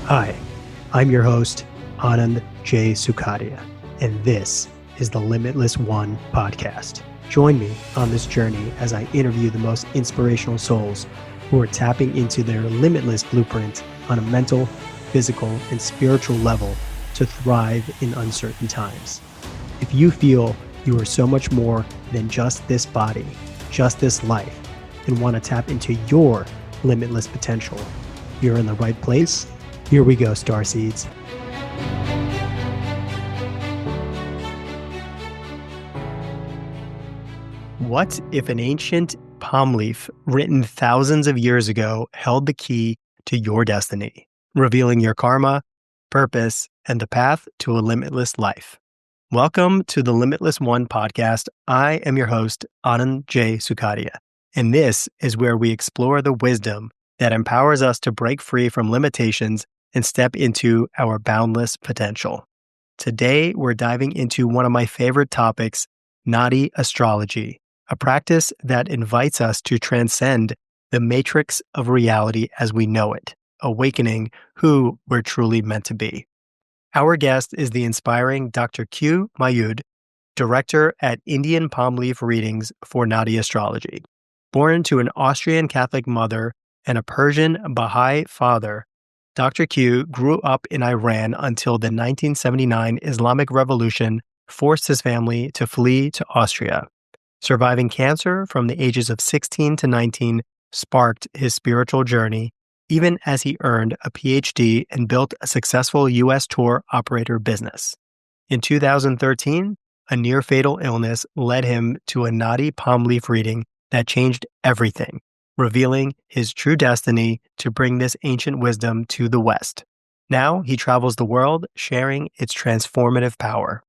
Hi, I'm your host, Anand J. Sukadia, and this is the Limitless One podcast. Join me on this journey as I interview the most inspirational souls who are tapping into their limitless blueprint on a mental, physical, and spiritual level to thrive in uncertain times. If you feel you are so much more than just this body, just this life, and want to tap into your limitless potential, you're in the right place. Here we go, starseeds. What if an ancient palm leaf written thousands of years ago held the key to your destiny, revealing your karma, purpose, and the path to a limitless life? Welcome to the Limitless One podcast. I am your host, Anand J. Sukadia, and this is where we explore the wisdom that empowers us to break free from limitations and step into our boundless potential. Today, we're diving into one of my favorite topics, Naadi Astrology, a practice that invites us to transcend the matrix of reality as we know it, awakening who we're truly meant to be. Our guest is the inspiring Dr. Q. Moayad, director at Indian Palm Leaf Readings for Naadi Astrology. Born to an Austrian Catholic mother and a Persian Baha'i father, Dr. Q grew up in Iran until the 1979 Islamic Revolution forced his family to flee to Austria. Surviving cancer from the ages of 16 to 19 sparked his spiritual journey, even as he earned a PhD and built a successful U.S. tour operator business. In 2013, a near-fatal illness led him to a Nadi palm leaf reading that changed everything, revealing his true destiny to bring this ancient wisdom to the West. Now he travels the world, sharing its transformative power.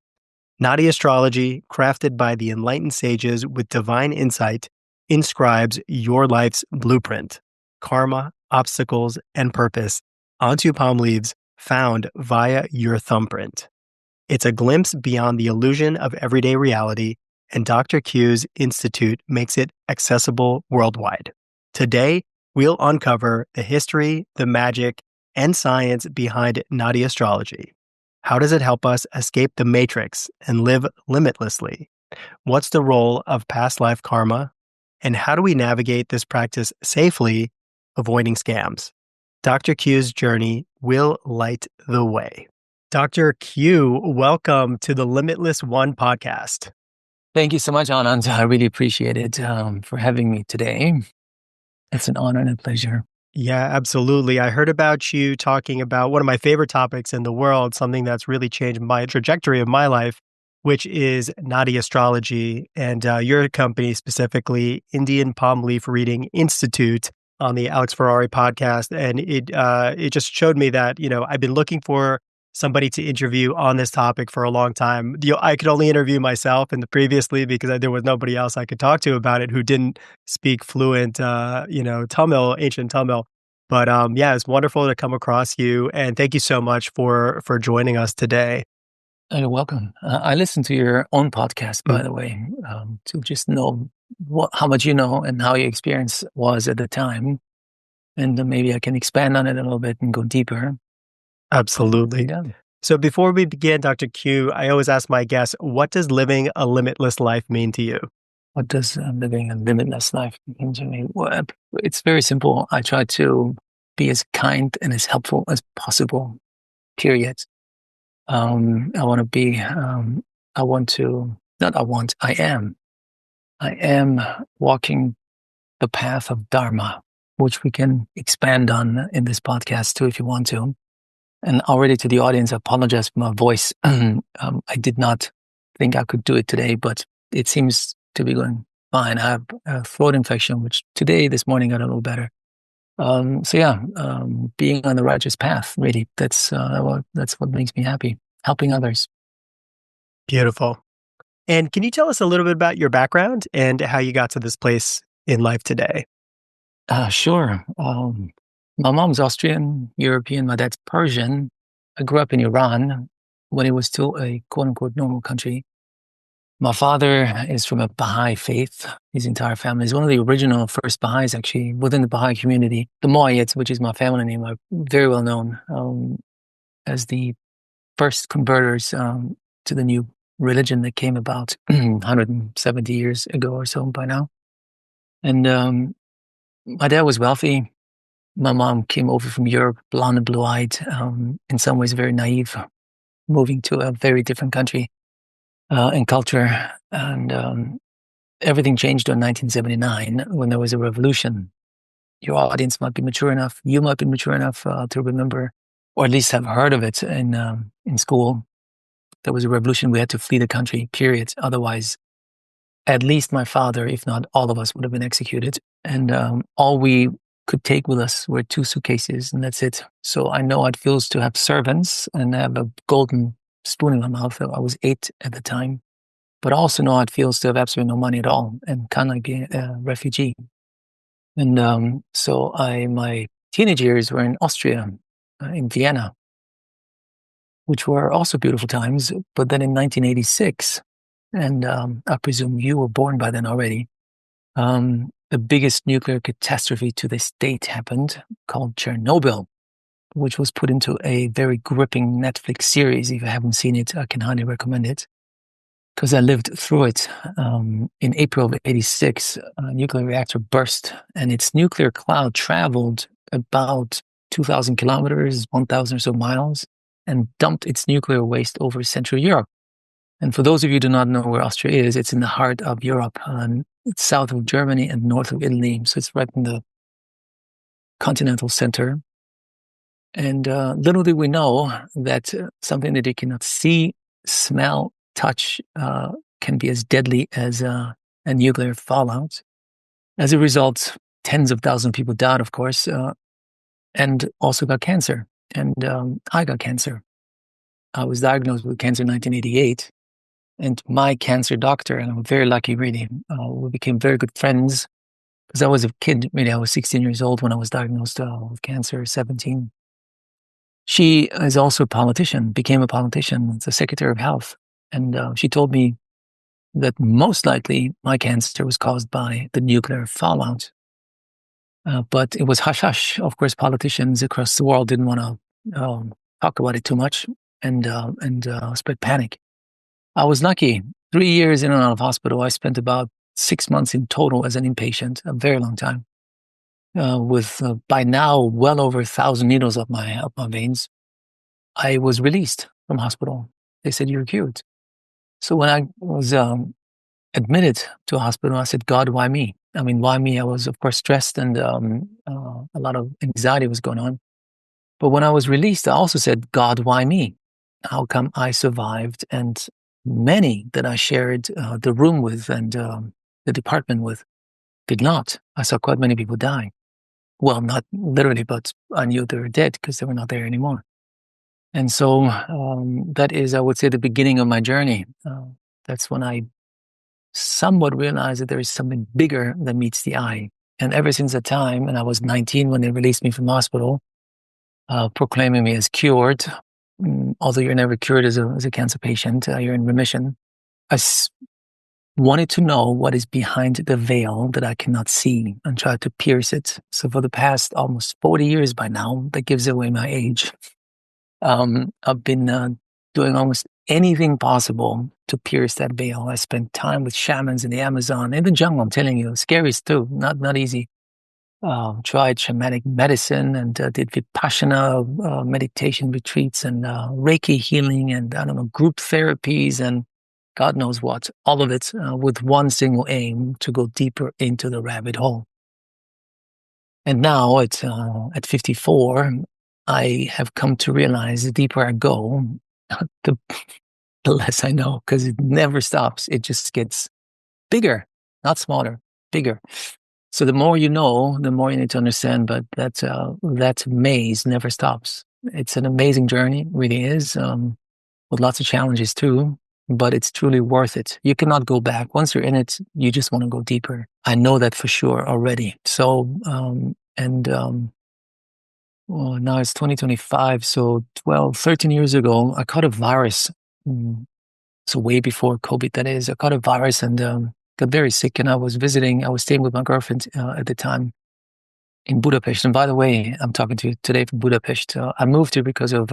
Naadi Astrology, crafted by the enlightened sages with divine insight, inscribes your life's blueprint, karma, obstacles, and purpose onto palm leaves found via your thumbprint. It's a glimpse beyond the illusion of everyday reality, and Dr. Q's Institute makes it accessible worldwide. Today, we'll uncover the history, the magic, and science behind Naadi Astrology. How does it help us escape the matrix and live limitlessly? What's the role of past life karma? And how do we navigate this practice safely, avoiding scams? Dr. Q's journey will light the way. Dr. Q, welcome to the Limitless One podcast. Thank you so much, Anand. I really appreciate it for having me today. It's an honor and a pleasure. Yeah, absolutely. I heard about you talking about one of my favorite topics in the world, something that's really changed my trajectory of my life, which is Naadi Astrology, and your company specifically, Indian Palm Leaf Reading Institute, on the Alex Ferrari podcast. And it just showed me that, I've been looking for somebody to interview on this topic for a long time. I could only interview myself previously because there was nobody else I could talk to about it who didn't speak fluent, Tamil, ancient Tamil. But yeah, it's wonderful to come across you, and thank you so much for joining us today. You're welcome. I listened to your own podcast, by the way, to just know how much you know and how your experience was at the time, and maybe I can expand on it a little bit and go deeper. Absolutely. Yeah. So before we begin, Dr. Q, I always ask my guests, what does living a limitless life mean to you? What does living a limitless life mean to me? Well, it's very simple. I try to be as kind and as helpful as possible, period. I am walking the path of Dharma, which we can expand on in this podcast too, if you want to. And already to the audience, I apologize for my voice. I did not think I could do it today, but it seems to be going fine. I have a throat infection, which this morning got a little better. Being on the righteous path, really, that's what makes me happy, helping others. Beautiful. And can you tell us a little bit about your background and how you got to this place in life today? Sure. My mom's Austrian, European, my dad's Persian. I grew up in Iran when it was still a quote unquote normal country. My father is from a Baha'i faith. His entire family is one of the original first Baha'is, actually, within the Baha'i community. The Moayads, which is my family name, are very well known as the first converters to the new religion that came about 170 years ago or so by now. And my dad was wealthy. My mom came over from Europe, blonde and blue-eyed, in some ways very naive, moving to a very different country and culture. And everything changed in 1979 when there was a revolution. Your audience might be mature enough, you might be mature enough to remember, or at least have heard of it in school. There was a revolution. We had to flee the country, period. Otherwise, at least my father, if not all of us, would have been executed. And all we could take with us were 2 suitcases, and that's it. So I know how it feels to have servants and have a golden spoon in my mouth. I was 8 at the time, but I also know how it feels to have absolutely no money at all and kind of like be a refugee. And so my teenage years were in Austria, in Vienna, which were also beautiful times. But then in 1986, and I presume you were born by then already, the biggest nuclear catastrophe to this date happened, called Chernobyl, which was put into a very gripping Netflix series. If you haven't seen it, I can highly recommend it, because I lived through it. In April of '86, a nuclear reactor burst, and its nuclear cloud traveled about 2,000 kilometers, 1,000 or so miles, and dumped its nuclear waste over Central Europe. And for those of you who do not know where Austria is, it's in the heart of Europe. It's south of Germany and north of Italy. So it's right in the continental center. And little did we know that something that you cannot see, smell, touch can be as deadly as a nuclear fallout. As a result, tens of thousands of people died, of course, and also got cancer. And I got cancer. I was diagnosed with cancer in 1988. And my cancer doctor, and I'm very lucky, really, we became very good friends, because I was a kid, really. I was 16 years old when I was diagnosed with cancer, 17. She is also a politician, became a politician, the Secretary of Health. And she told me that most likely my cancer was caused by the nuclear fallout. But it was hush-hush. Of course, politicians across the world didn't want to talk about it too much and spread panic. I was lucky. 3 years in and out of hospital. I spent about 6 months in total as an inpatient, a very long time, with by now well over 1,000 needles up my veins. I was released from hospital. They said, "You're cured." So when I was admitted to a hospital, I said, "God, why me?" I mean, why me? I was, of course, stressed, and a lot of anxiety was going on. But when I was released, I also said, "God, why me? How come I survived and many that I shared the room with and the department with did not?" I saw quite many people die. Well, not literally, but I knew they were dead because they were not there anymore. And so that is, I would say, the beginning of my journey. That's when I somewhat realized that there is something bigger than meets the eye. And ever since that time, and I was 19 when they released me from the hospital, proclaiming me as cured. Although you're never cured as a cancer patient, you're in remission. I wanted to know what is behind the veil that I cannot see and try to pierce it. So for the past almost 40 years by now, that gives away my age, I've been doing almost anything possible to pierce that veil. I spent time with shamans in the Amazon, in the jungle, I'm telling you, scary too, not easy. Tried shamanic medicine and did Vipassana meditation retreats and Reiki healing and, I don't know, group therapies and God knows what, all of it with one single aim: to go deeper into the rabbit hole. And now at 54, I have come to realize the deeper I go, the, the less I know, because it never stops. It just gets bigger, not smaller, bigger. So the more you know, the more you need to understand. But that maze never stops. It's an amazing journey, really is, with lots of challenges too. But it's truly worth it. You cannot go back. Once you're in it, you just want to go deeper. I know that for sure already. So, well, now it's 2025. So 12, 13 years ago, I caught a virus So way before COVID, that is. I got a virus and got very sick. And I was staying with my girlfriend at the time in Budapest. And by the way, I'm talking to you today from Budapest. I moved here because of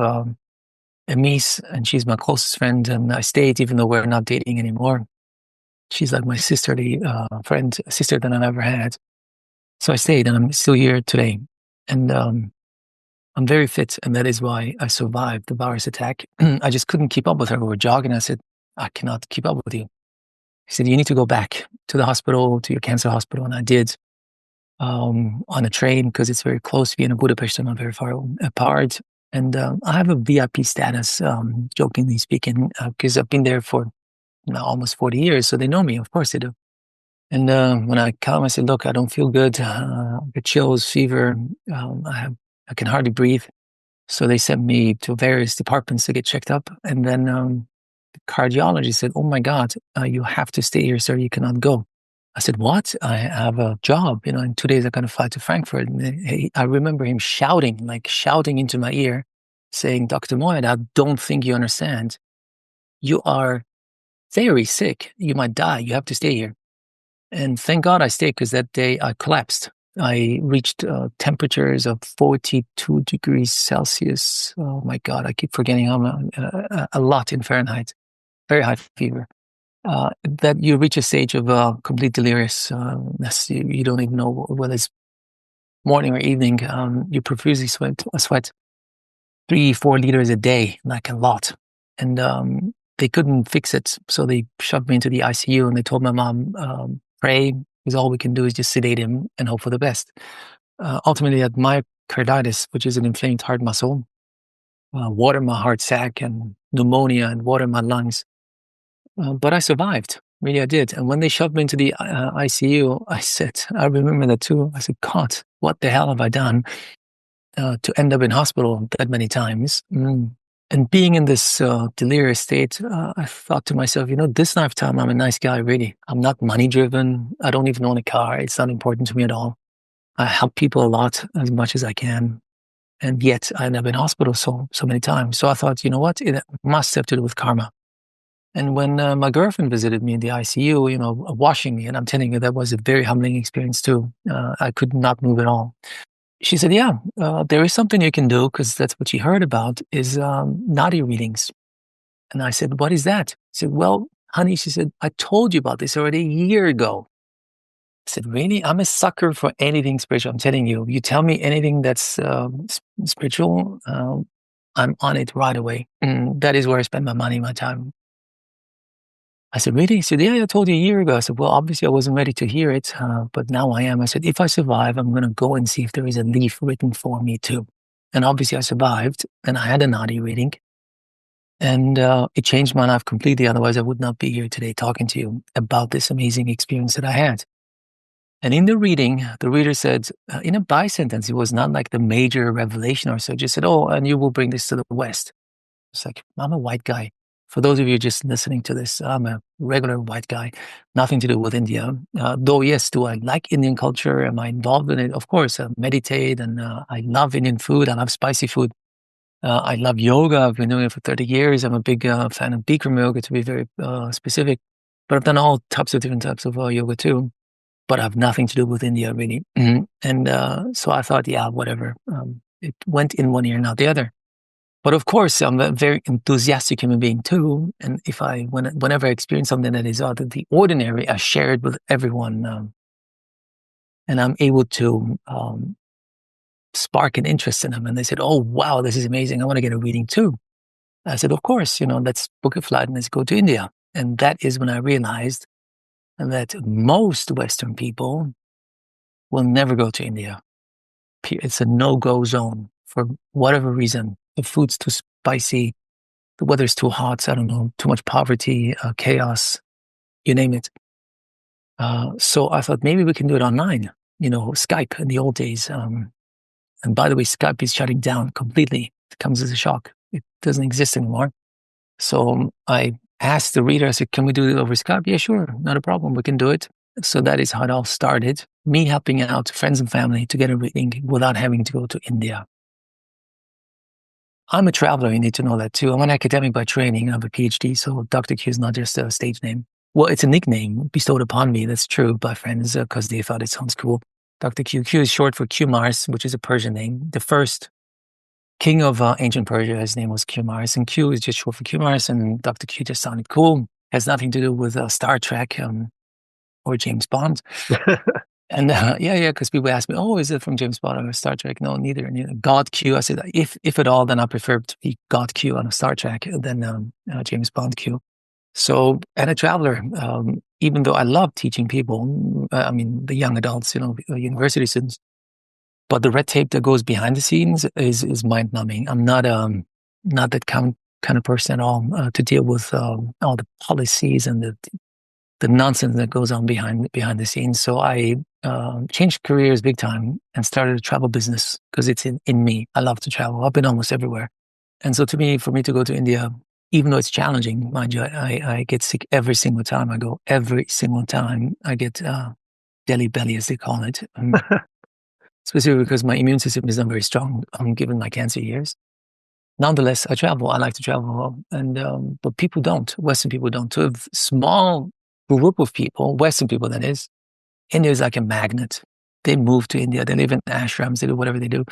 Emise, and she's my closest friend. And I stayed even though we're not dating anymore. She's like my sisterly sister that I've ever had. So I stayed, and I'm still here today. And I'm very fit, and that is why I survived the virus attack. I just couldn't keep up with her. We were jogging. I said, I cannot keep up with you. He said, you need to go back to the hospital, to your cancer hospital. And I did on a train because it's very close. Vienna, Budapest are not very far apart. And I have a VIP status, jokingly speaking, because I've been there for now almost 40 years. So they know me. Of course they do. And when I come, I said, look, I don't feel good. I get chills, fever. I can hardly breathe. So they sent me to various departments to get checked up. And then the cardiologist said, oh my God, you have to stay here, sir. You cannot go. I said, what? I have a job. In 2 days, I'm going to fly to Frankfurt. And I remember him shouting into my ear, saying, Dr. Moayad, I don't think you understand. You are very sick. You might die. You have to stay here. And thank God I stayed, because that day I collapsed. I reached temperatures of 42 degrees Celsius. Oh my God, I keep forgetting a lot in Fahrenheit. Very high fever. That you reach a stage of complete deliriousness. You don't even know whether it's morning or evening. You profusely sweat 3-4 liters a day, like a lot. And they couldn't fix it. So they shoved me into the ICU, and they told my mom, pray, because all we can do is just sedate him and hope for the best. Ultimately, I had myocarditis, which is an inflamed heart muscle, water in my heart sac, and pneumonia, and water in my lungs. But I survived. Really, I did. And when they shoved me into the ICU, I remember that too. I said, God, what the hell have I done to end up in hospital that many times? And being in this delirious state, I thought to myself, this lifetime, I'm a nice guy, really. I'm not money driven. I don't even own a car. It's not important to me at all. I help people a lot, as much as I can. And yet I end up in hospital so many times. So I thought, you know what? It must have to do with karma. And when my girlfriend visited me in the ICU, washing me, and I'm telling you, that was a very humbling experience too. I could not move at all. She said, yeah, there is something you can do, because that's what she heard about, is Nadi readings. And I said, what is that? She said, well, honey, she said, I told you about this already a year ago. I said, really? I'm a sucker for anything spiritual. I'm telling you, you tell me anything that's spiritual, I'm on it right away. And that is where I spend my money, my time. I said, really? He said, yeah, I told you a year ago. I said, well, obviously I wasn't ready to hear it, but now I am. I said, if I survive, I'm going to go and see if there is a leaf written for me too. And obviously I survived, and I had a Nadi reading, and it changed my life completely. Otherwise, I would not be here today talking to you about this amazing experience that I had. And in the reading, the reader said, in a by sentence, it was not like the major revelation or so, just said, oh, and you will bring this to the West. It's like, I'm a white guy. For those of you just listening to this, I'm a regular white guy, nothing to do with India. Though, yes, do I like Indian culture? Am I involved in it? Of course, I meditate, and I love Indian food. I love spicy food. I love yoga. I've been doing it for 30 years. I'm a big fan of Bikram yoga, to be very specific. But I've done all different types of yoga too. But I have nothing to do with India, really. And so I thought, yeah, whatever. It went in one ear, not the other. But of course, I'm a very enthusiastic human being too. And whenever I experience something that is out of the ordinary, I share it with everyone. And I'm able to spark an interest in them. And they said, oh, wow, this is amazing. I want to get a reading too. I said, of course, let's book a flight and let's go to India. And that is when I realized that most Western people will never go to India. It's a no-go zone for whatever reason. The food's too spicy. The weather's too hot. I don't know, too much poverty, chaos, you name it. So I thought maybe we can do it online, Skype in the old days. And by the way, Skype is shutting down completely. It comes as a shock. It doesn't exist anymore. So I asked the reader, I said, can we do it over Skype? Yeah, sure. Not a problem. We can do it. So that is how it all started. Me helping out friends and family to get a reading without having to go to India. I'm a traveler. You need to know that too. I'm an academic by training. I have a PhD. So Dr. Q is not just a stage name. Well, it's a nickname bestowed upon me. That's true by friends because they thought it sounds cool. Dr. Q. Q is short for Q-Mars, which is a Persian name. The first king of ancient Persia, his name was Q-Mars, and Q is just short for Q-Mars, and Dr. Q just sounded cool. Has nothing to do with Star Trek or James Bond. And because people ask me, "Oh, is it from James Bond or Star Trek?" No, neither. God Q. I said, if at all, then I prefer to be God Q on a Star Trek than James Bond Q. So, and a traveler. Even though I love teaching people, I mean the young adults, university students, but the red tape that goes behind the scenes is mind numbing. I'm not that kind of person at all to deal with all the policies and the nonsense that goes on behind the scenes. So I changed careers big time and started a travel business because it's in me. I love to travel. I've been almost everywhere. And so for me to go to India, even though it's challenging, mind you, I get sick every single time I go. Every single time I get Delhi belly, as they call it. Specifically because my immune system is not very strong given my cancer years. Nonetheless, I travel. I like to travel, but people don't. Western people don't. To a small group of people, Western people that is, India is like a magnet. They move to India. They live in ashrams. They do whatever they do.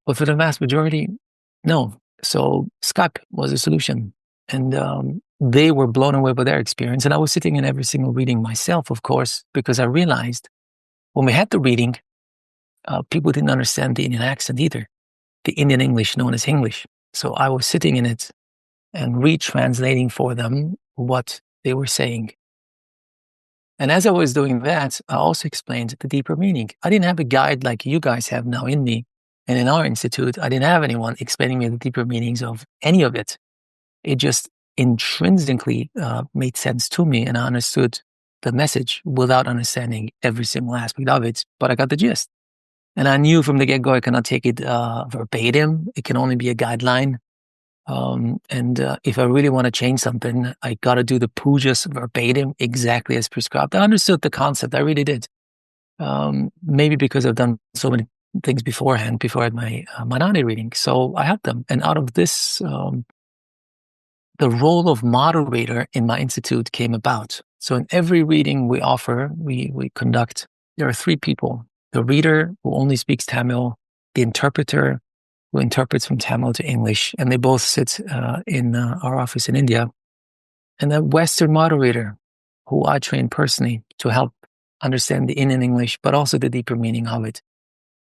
But for the vast majority, no. So Skype was a solution. And they were blown away by their experience. And I was sitting in every single reading myself, of course, because I realized when we had the reading, people didn't understand the Indian accent either, the Indian English known as English. So I was sitting in it and retranslating for them what they were saying. And as I was doing that, I also explained the deeper meaning. I didn't have a guide like you guys have now in me. And in our institute, I didn't have anyone explaining me the deeper meanings of any of it. It just intrinsically made sense to me, and I understood the message without understanding every single aspect of it. But I got the gist. And I knew from the get-go I cannot take it verbatim. It can only be a guideline. If I really want to change something, I got to do the pujas verbatim, exactly as prescribed. I understood the concept. I really did. Maybe because I've done so many things beforehand, before I had my Nadi reading. So I had them. And out of this, the role of moderator in my institute came about. So in every reading we offer, we conduct, there are three people: the reader who only speaks Tamil, the interpreter who interprets from Tamil to English, and they both sit in our office in India, and the Western moderator who I train personally to help understand the Indian English, but also the deeper meaning of it.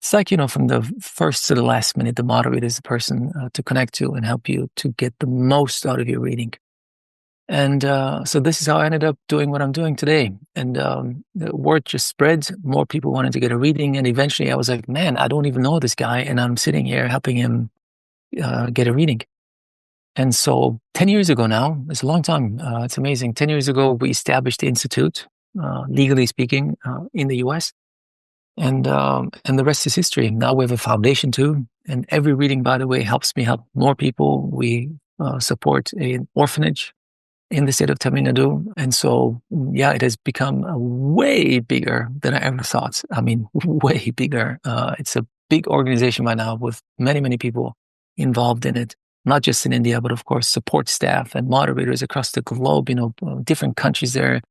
It's like, from the first to the last minute, the moderator is the person to connect to and help you to get the most out of your reading. And so this is how I ended up doing what I'm doing today. And the word just spread. More people wanted to get a reading. And eventually I was like, man, I don't even know this guy. And I'm sitting here helping him get a reading. And so 10 years ago now, it's a long time. It's amazing. 10 years ago, we established the Institute, legally speaking, in the US. And the rest is history. Now we have a foundation too. And every reading, by the way, helps me help more people. We support an orphanage in the state of Tamil Nadu. And so, it has become way bigger than I ever thought. I mean, way bigger. It's a big organization by now with many, many people involved in it, not just in India, but of course, support staff and moderators across the globe, different countries there.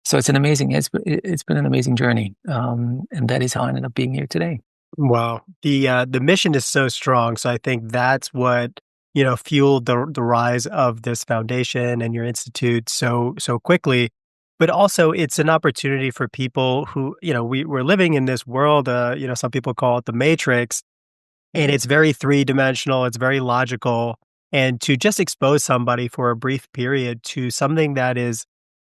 So it's been an amazing journey. And that is how I ended up being here today. Wow. The mission is so strong. So I think that's what, fueled the rise of this foundation and your institute so quickly. But also it's an opportunity for people who, we're living in this world, some people call it the matrix, and it's very three-dimensional, it's very logical. And to just expose somebody for a brief period to something that is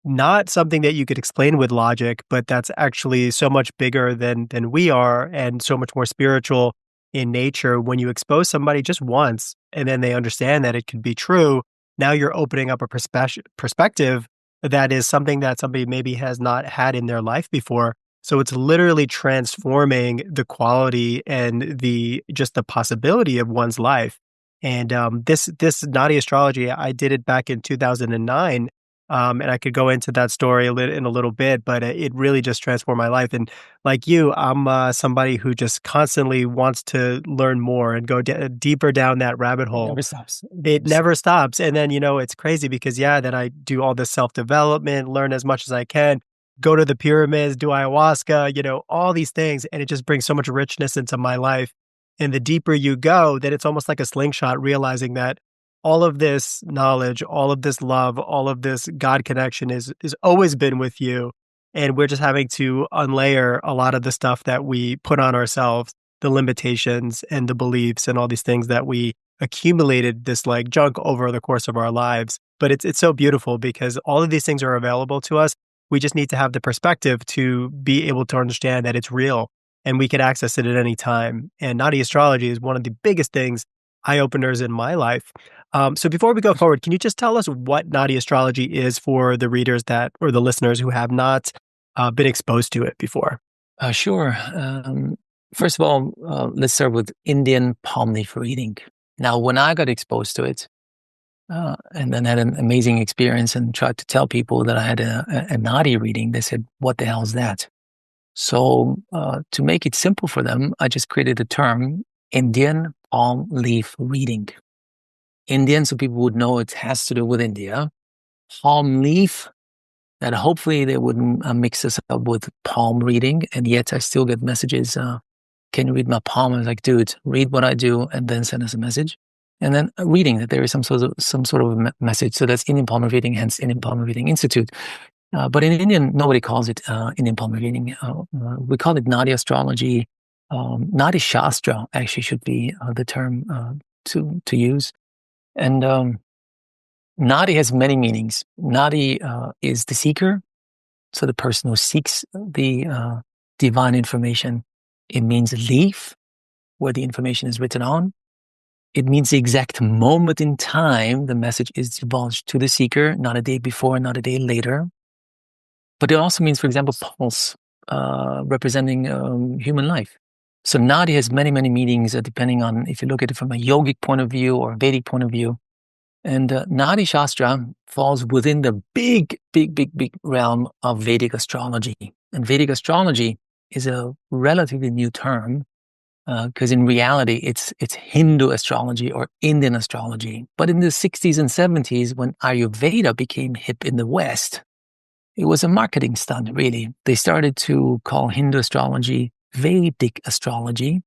not something that you could explain with logic, but that's actually so much bigger than we are and so much more spiritual in nature. When you expose somebody just once and then they understand that it could be true, now you're opening up a perspective that is something that somebody maybe has not had in their life before. So it's literally transforming the quality and the possibility of one's life. And this Naadi Astrology, I did it back in 2009. And I could go into that story in a little bit, but it really just transformed my life. And like you, I'm somebody who just constantly wants to learn more and go deeper down that rabbit It hole. never stops. It never stops. And then, it's crazy because, then I do all this self-development, learn as much as I can, go to the pyramids, do ayahuasca, all these things. And it just brings so much richness into my life. And the deeper you go, then it's almost like a slingshot, realizing that all of this knowledge, all of this love, all of this God connection is always been with you. And we're just having to unlayer a lot of the stuff that we put on ourselves, the limitations and the beliefs and all these things that we accumulated this like junk over the course of our lives. But it's so beautiful because all of these things are available to us. We just need to have the perspective to be able to understand that it's real and we can access it at any time. And Naadi Astrology is one of the biggest things, eye openers in my life. So before we go forward, can you just tell us what Naadi Astrology is for the readers or the listeners who have not been exposed to it before? Sure. First of all, let's start with Indian palm leaf reading. Now, when I got exposed to it, and then had an amazing experience and tried to tell people that I had a Nadi reading, they said, "What the hell is that?" So to make it simple for them, I just created the term Indian palm leaf reading. Indian, so people would know it has to do with India. Palm leaf, that hopefully they wouldn't mix this up with palm reading. And yet I still get messages, can you read my palm? I was like, dude, read what I do and then send us a message. And then reading that there is some sort of message. So that's Indian Palm Reading, hence Indian Palm Reading Institute. But in Indian, nobody calls it Indian Palm Reading. We call it Naadi Astrology. Naadi Shastra actually should be the term to use. And Nadi has many meanings. Nadi is the seeker, so the person who seeks the divine information. It means leaf, where the information is written on. It means the exact moment in time the message is divulged to the seeker, not a day before, not a day later. But it also means, for example, pulse, representing human life. So Nadi has many, many meanings depending on if you look at it from a yogic point of view or a Vedic point of view. And Nadi Shastra falls within the big realm of Vedic astrology. And Vedic astrology is a relatively new term because in reality, it's Hindu astrology or Indian astrology. But in the 60s and 70s, when Ayurveda became hip in the West, it was a marketing stunt, really. They started to call Hindu astrology Vedic astrology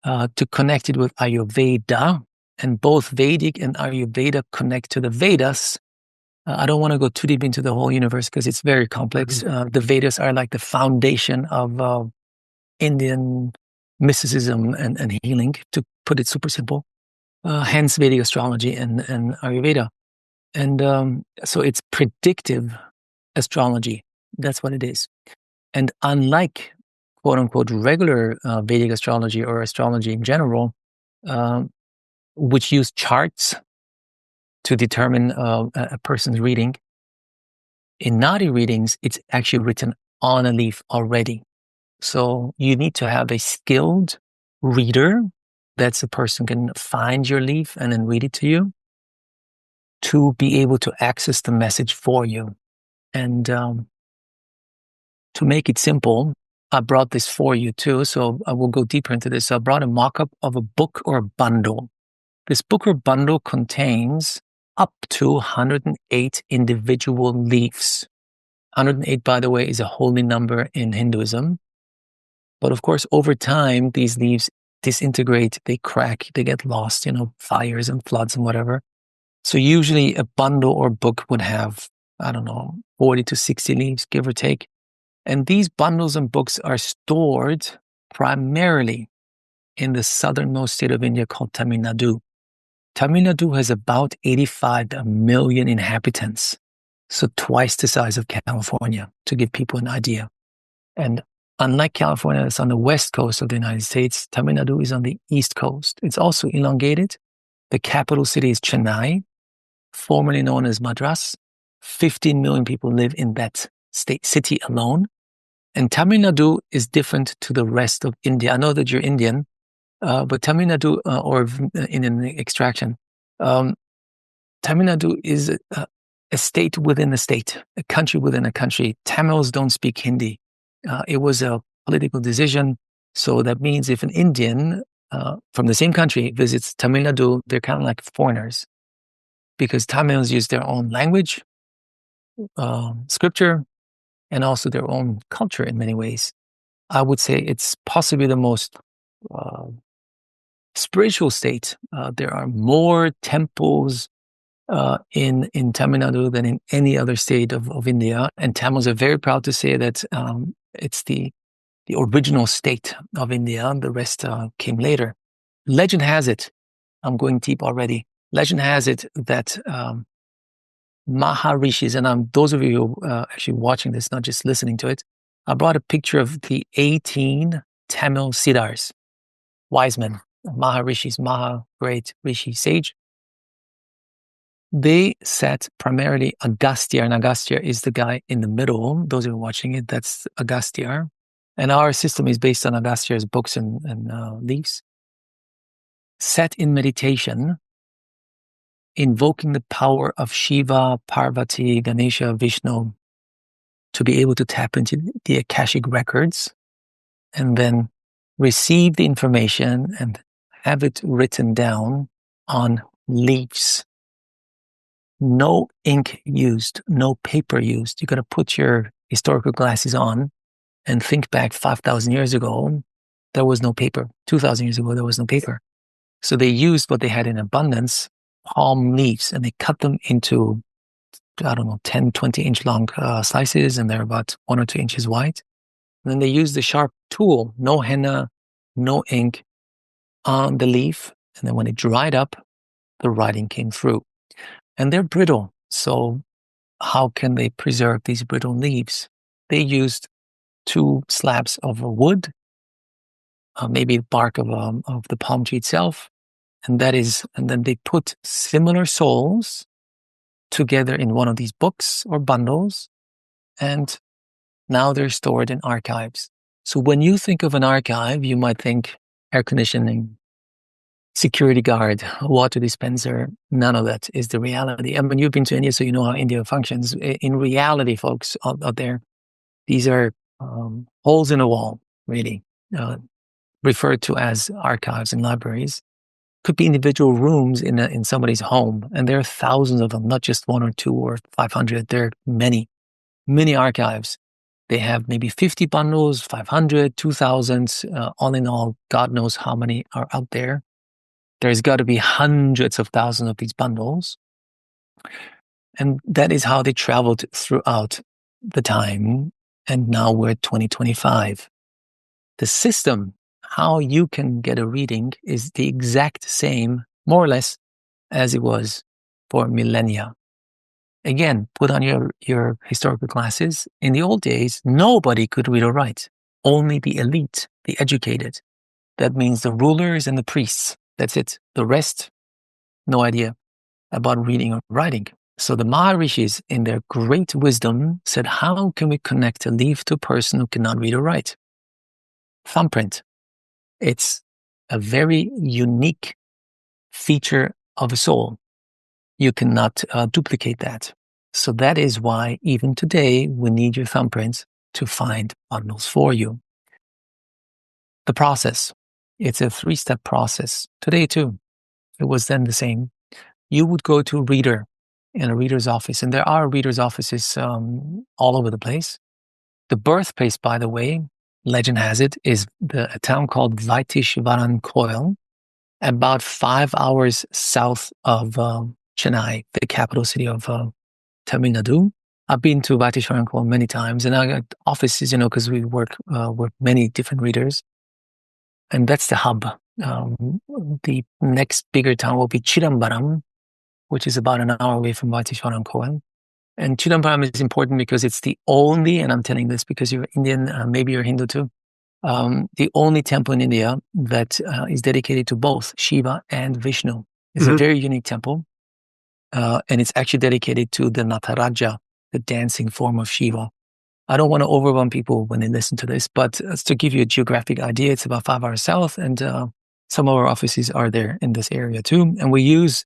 to connect it with Ayurveda. And both Vedic and Ayurveda connect to the Vedas. I don't want to go too deep into the whole universe because it's very complex. Mm-hmm. The Vedas are like the foundation of Indian mysticism and healing, to put it super simple. Hence Vedic astrology and Ayurveda. And so it's predictive astrology. That's what it is. And unlike, quote unquote, regular Vedic astrology or astrology in general, which use charts to determine a person's reading, in Nadi readings, it's actually written on a leaf already. So you need to have a skilled reader. That's a person can find your leaf and then read it to you to be able to access the message for you. And to make it simple, I brought this for you too. So I will go deeper into this. So I brought a mock-up of a book or a bundle. This book or bundle contains up to 108 individual leaves. 108, by the way, is a holy number in Hinduism. But of course, over time, these leaves disintegrate, they crack, they get lost, fires and floods and whatever. So usually a bundle or book would have, 40 to 60 leaves, give or take. And these bundles and books are stored primarily in the southernmost state of India called Tamil Nadu. Tamil Nadu has about 85 million inhabitants, so twice the size of California, to give people an idea. And unlike California, it's on the west coast of the United States, Tamil Nadu is on the east coast. It's also elongated. The capital city is Chennai, formerly known as Madras. 15 million people live in that city alone. And Tamil Nadu is different to the rest of India. I know that you're Indian, but Tamil Nadu, or Indian extraction, Tamil Nadu is a state within a state, a country within a country. Tamils don't speak Hindi. It was a political decision. So that means if an Indian from the same country visits Tamil Nadu, they're kind of like foreigners because Tamils use their own language, scripture, and also their own culture in many ways. I would say it's possibly the most spiritual state. There are more temples in Tamil Nadu than in any other state of India. And Tamils are very proud to say that it's the original state of India. The rest came later. Legend has it, I'm going deep already. Legend has it that Maharishis, and those of you actually watching this, not just listening to it, I brought a picture of the 18 Tamil Siddhars, wise men, Maharishis, Maha, great, Rishi, sage. They sat primarily Agastya, and Agastya is the guy in the middle. Those who are watching it, that's Agastya. And our system is based on Agastya's books and leaves. Sat in meditation, invoking the power of Shiva, Parvati, Ganesha, Vishnu to be able to tap into the Akashic records and then receive the information and have it written down on leaves. No ink used, no paper used. You got to put your historical glasses on and think back 5,000 years ago. There was no paper. 2,000 years ago, there was no paper. So they used what they had in abundance, palm leaves, and they cut them into, 10, 20-inch long slices, and they're about 1 or 2 inches wide. And then they used the sharp tool, no henna, no ink, on the leaf. And then when it dried up, the writing came through. And they're brittle. So how can they preserve these brittle leaves? They used 2 slabs of wood, maybe bark of the palm tree itself. And then they put similar souls together in one of these books or bundles. And now they're stored in archives. So when you think of an archive, you might think air conditioning, security guard, water dispenser. None of that is the reality. And when you've been to India, so you know how India functions. In reality, folks out there, these are holes in a wall, really, referred to as archives and libraries. Could be individual rooms in somebody's home, and there are thousands of them, not just 1 or 2 or 500. There are many, many archives. They have maybe 50 bundles, 500, 2,000. All in all, God knows how many are out there. There's got to be hundreds of thousands of these bundles. And that is how they traveled throughout the time. And now we're at 2025. The system, how you can get a reading, is the exact same, more or less, as it was for millennia. Again, put on your historical glasses. In the old days, nobody could read or write. Only the elite, the educated. That means the rulers and the priests. That's it. The rest, no idea about reading or writing. So the Maharishis, in their great wisdom, said, how can we connect a leaf to a person who cannot read or write? Thumbprint. It's a very unique feature of a soul. You cannot duplicate that. So that is why even today we need your thumbprints to find bundles for you. The process. It's a 3-step process. Today too. It was then the same. You would go to a reader in a reader's office, and there are reader's offices all over the place. The birthplace, by the way, legend has it, is a town called Vaitishvaran, about 5 hours south of Chennai, the capital city of Tamil Nadu. I've been to Vaitishvaran many times, and I got offices, because we work with many different readers. And that's the hub. The next bigger town will be Chidambaram, which is about an hour away from Vaitishvaran. And Chidambaram is important because it's the only, and I'm telling this because you're Indian, maybe you're Hindu too, the only temple in India that is dedicated to both Shiva and Vishnu. It's a very unique temple. And it's actually dedicated to the Nataraja, the dancing form of Shiva. I don't want to overwhelm people when they listen to this, but to give you a geographic idea, it's about 5 hours south, and some of our offices are there in this area too. And we use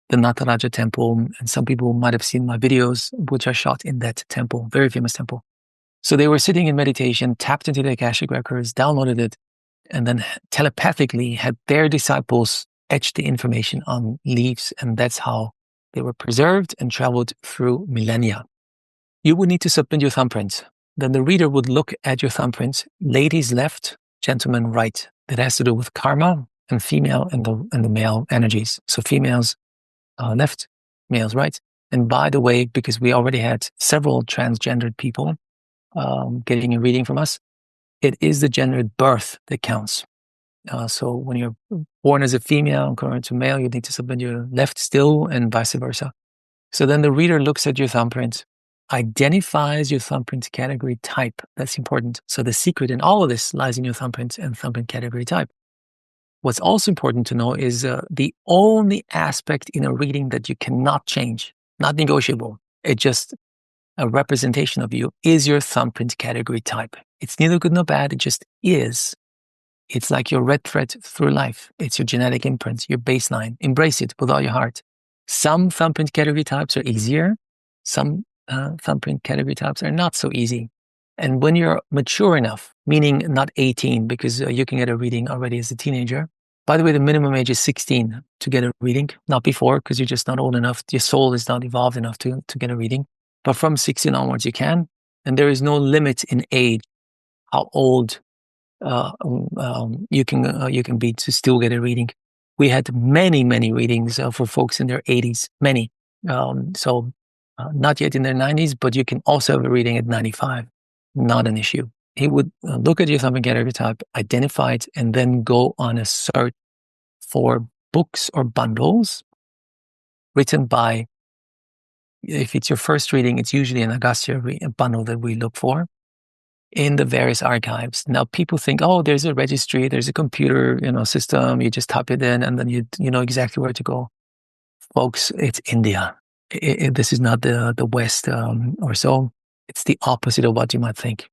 the Nataraja temple. And some people might have seen my videos, which are shot in that temple, very famous temple. So they were sitting in meditation, tapped into the Akashic records, downloaded it, and then telepathically had their disciples etch the information on leaves. And that's how they were preserved and traveled through millennia. You would need to submit your thumbprint. Then the reader would look at your thumbprint, ladies left, gentlemen right. That has to do with karma and female and the male energies. So females left, males right. And by the way, because we already had several transgendered people getting a reading from us, it is the gender at birth that counts. So when you're born as a female and current to male, you need to submit your left still and vice versa. So then the reader looks at your thumbprint, identifies your thumbprint category type. That's important. So the secret in all of this lies in your thumbprint and thumbprint category type. What's also important to know is the only aspect in a reading that you cannot change, not negotiable, it's just a representation of you, is your thumbprint category type. It's neither good nor bad, it just is. It's like your red thread through life. It's your genetic imprint, your baseline. Embrace it with all your heart. Some thumbprint category types are easier. Some thumbprint category types are not so easy. And when you're mature enough, meaning not 18, because you can get a reading already as a teenager. By the way, the minimum age is 16 to get a reading, not before, because you're just not old enough. Your soul is not evolved enough to get a reading. But from 16 onwards, you can. And there is no limit in age, how old you can be to still get a reading. We had many readings for folks in their 80s, many. Not yet in their 90s, but you can also have a reading at 95. Not an issue. He would look at your thumbprint category type, identify it, and then go on a search for books or bundles written by, if it's your first reading, it's usually an Agastya bundle that we look for in the various archives. Now, people think, oh, there's a registry, there's a computer, system. You just type it in, and then you know exactly where to go. Folks, it's India. This is not the West or so. It's the opposite of what you might think.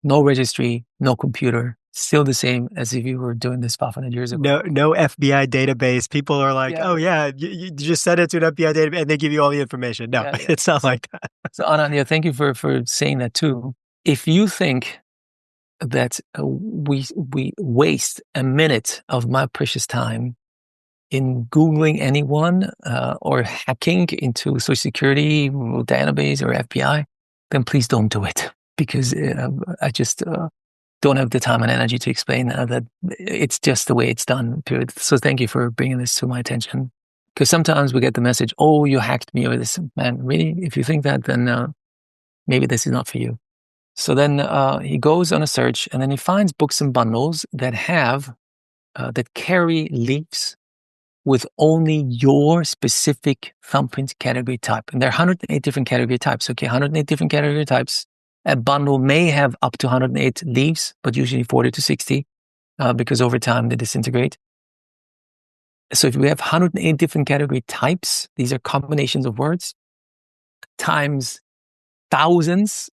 No registry, no computer. Still the same as if you were doing this 500 years ago. No FBI database. People are like, Yeah. oh yeah, you just send it to an FBI database and they give you all the information. No, Yeah. it's not like that. So Ananya, thank you for saying that too. If you think that we waste a minute of my precious time in Googling anyone or hacking into Social Security database or FBI, then please don't do it, because I just don't have the time and energy to explain that it's just the way it's done, period. So thank you for bringing this to my attention, because sometimes we get the message, oh, you hacked me, or this. Man, really? If you think that, then maybe this is not for you. So then he goes on a search, and then he finds books and bundles that have, that carry leaves with only your specific thumbprint category type. And there are 108 different category types. Okay, 108 different category types. A bundle may have up to 108 leaves, but usually 40 to 60, because over time they disintegrate. So if we have 108 different category types, these are combinations of words, times thousands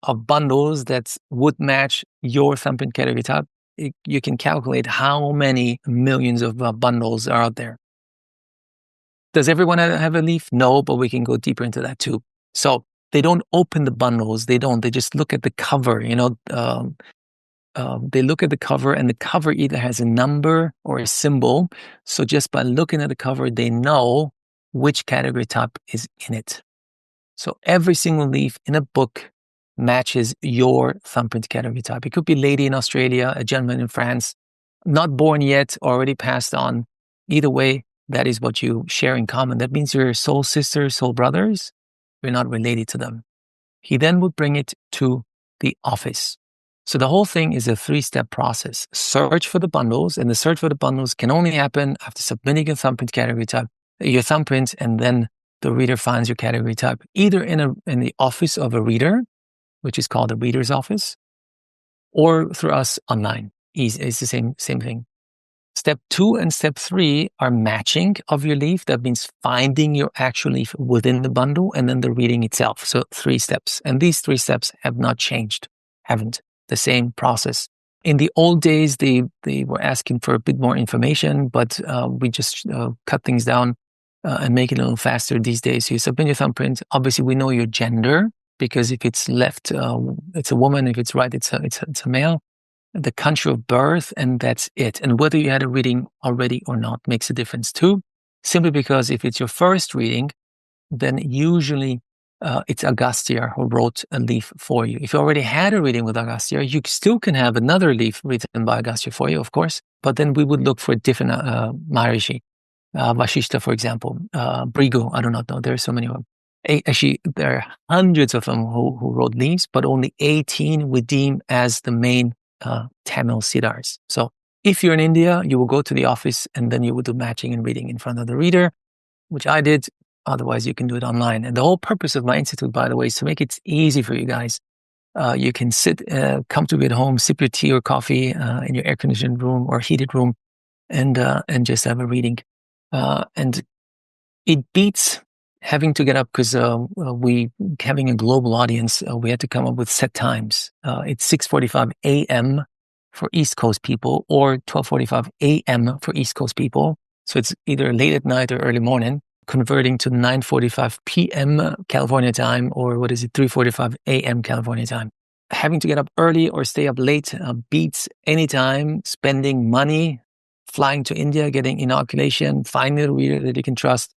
of bundles that would match your thumbprint category type, you can calculate how many millions of bundles are out there. Does everyone have a leaf? No, but we can go deeper into that too. So they don't open the bundles. They just look at the cover, they look at the cover, and the cover either has a number or a symbol. So just by looking at the cover, they know which category type is in it. So every single leaf in a book matches your thumbprint category type. It could be a lady in Australia, a gentleman in France, not born yet, already passed on. Either way, that is what you share in common. That means you're soul sisters, soul brothers. You're not related to them. He then would bring it to the office. So the whole thing is a 3-step process. Search for the bundles, and the search for the bundles can only happen after submitting a thumbprint category type, your thumbprint, and then the reader finds your category type, either in the office of a reader, which is called a reader's office, or through us online. It's the same thing. Step 2 and step 3 are matching of your leaf. That means finding your actual leaf within the bundle, and then the reading itself. So 3 steps. And these 3 steps have not changed, haven't. The same process. In the old days, they were asking for a bit more information, but we just cut things down and make it a little faster these days. So you submit your thumbprint. Obviously, we know your gender, because if it's left, it's a woman. If it's right, it's a male. The country of birth, and that's it. And whether you had a reading already or not makes a difference too. Simply because if it's your first reading, then usually it's Agastya who wrote a leaf for you. If you already had a reading with Agastya, you still can have another leaf written by Agastya for you, of course. But then we would look for a different Maharishi. Vashishta, for example, Brigu, I do not know. There are so many of them. Actually, there are hundreds of them who wrote leaves, but only 18 we deem as the main Tamil Siddhars. So if you're in India, you will go to the office and then you will do matching and reading in front of the reader, which I did. Otherwise, you can do it online. And the whole purpose of my institute, by the way, is to make it easy for you guys. You can sit comfortably at home, sip your tea or coffee in your air-conditioned room or heated room, and just have a reading. And it beats having to get up, because we having a global audience. We had to come up with set times. It's 6:45 a.m. for East Coast people, or 12:45 a.m. for East Coast people. So it's either late at night or early morning, converting to 9:45 p.m. California time, or 3:45 a.m. California time. Having to get up early or stay up late beats any time spending money, flying to India, getting inoculation, finding a reader that you can trust.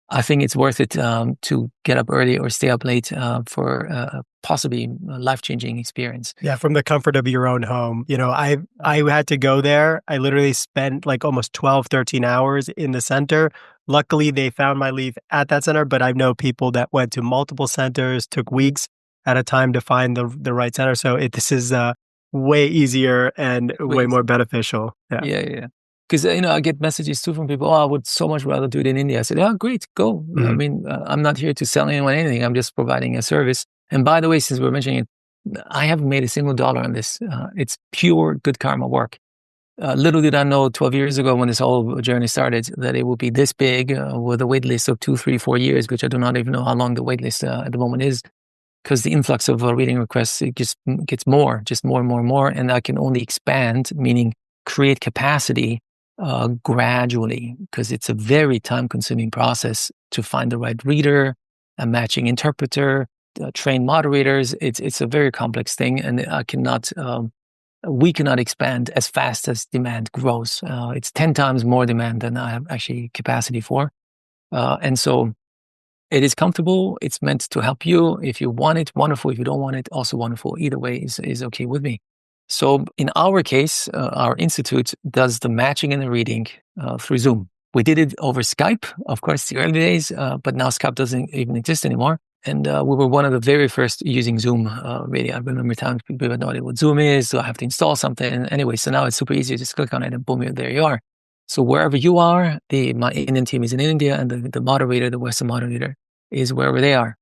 I think it's worth it to get up early or stay up late for possibly a life-changing experience. Yeah, from the comfort of your own home. I had to go there. I literally spent like almost 12, 13 hours in the center. Luckily, they found my leaf at that center, but I know people that went to multiple centers, took weeks at a time to find the right center. So this is way easier and way more beneficial. Yeah. Because, I get messages too from people, I would so much rather do it in India. I said, great, go. I mean, I'm not here to sell anyone anything. I'm just providing a service. And by the way, since we're mentioning it, I haven't made a single dollar on this. It's pure good karma work. Little did I know 12 years ago when this whole journey started that it would be this big with a wait list of 2, 3, 4 years, which I do not even know how long the wait list at the moment is, because the influx of reading requests, it just gets more and more. And I can only expand, meaning create capacity gradually, because it's a very time-consuming process to find the right reader, a matching interpreter, train moderators. It's a very complex thing, and we cannot expand as fast as demand grows. It's 10 times more demand than I have actually capacity for, and so it is comfortable. It's meant to help you. If you want it, wonderful. If you don't want it, also wonderful. Either way is okay with me. So in our case, our institute does the matching and the reading through Zoom. We did it over Skype, of course, the early days, but now Skype doesn't even exist anymore. And we were one of the very first using Zoom. Really, I remember times people had no idea what Zoom is, so I have to install something. Anyway, so now it's super easy. Just click on it and boom, there you are. So wherever you are, my Indian team is in India, and the moderator, the Western moderator, is wherever they are.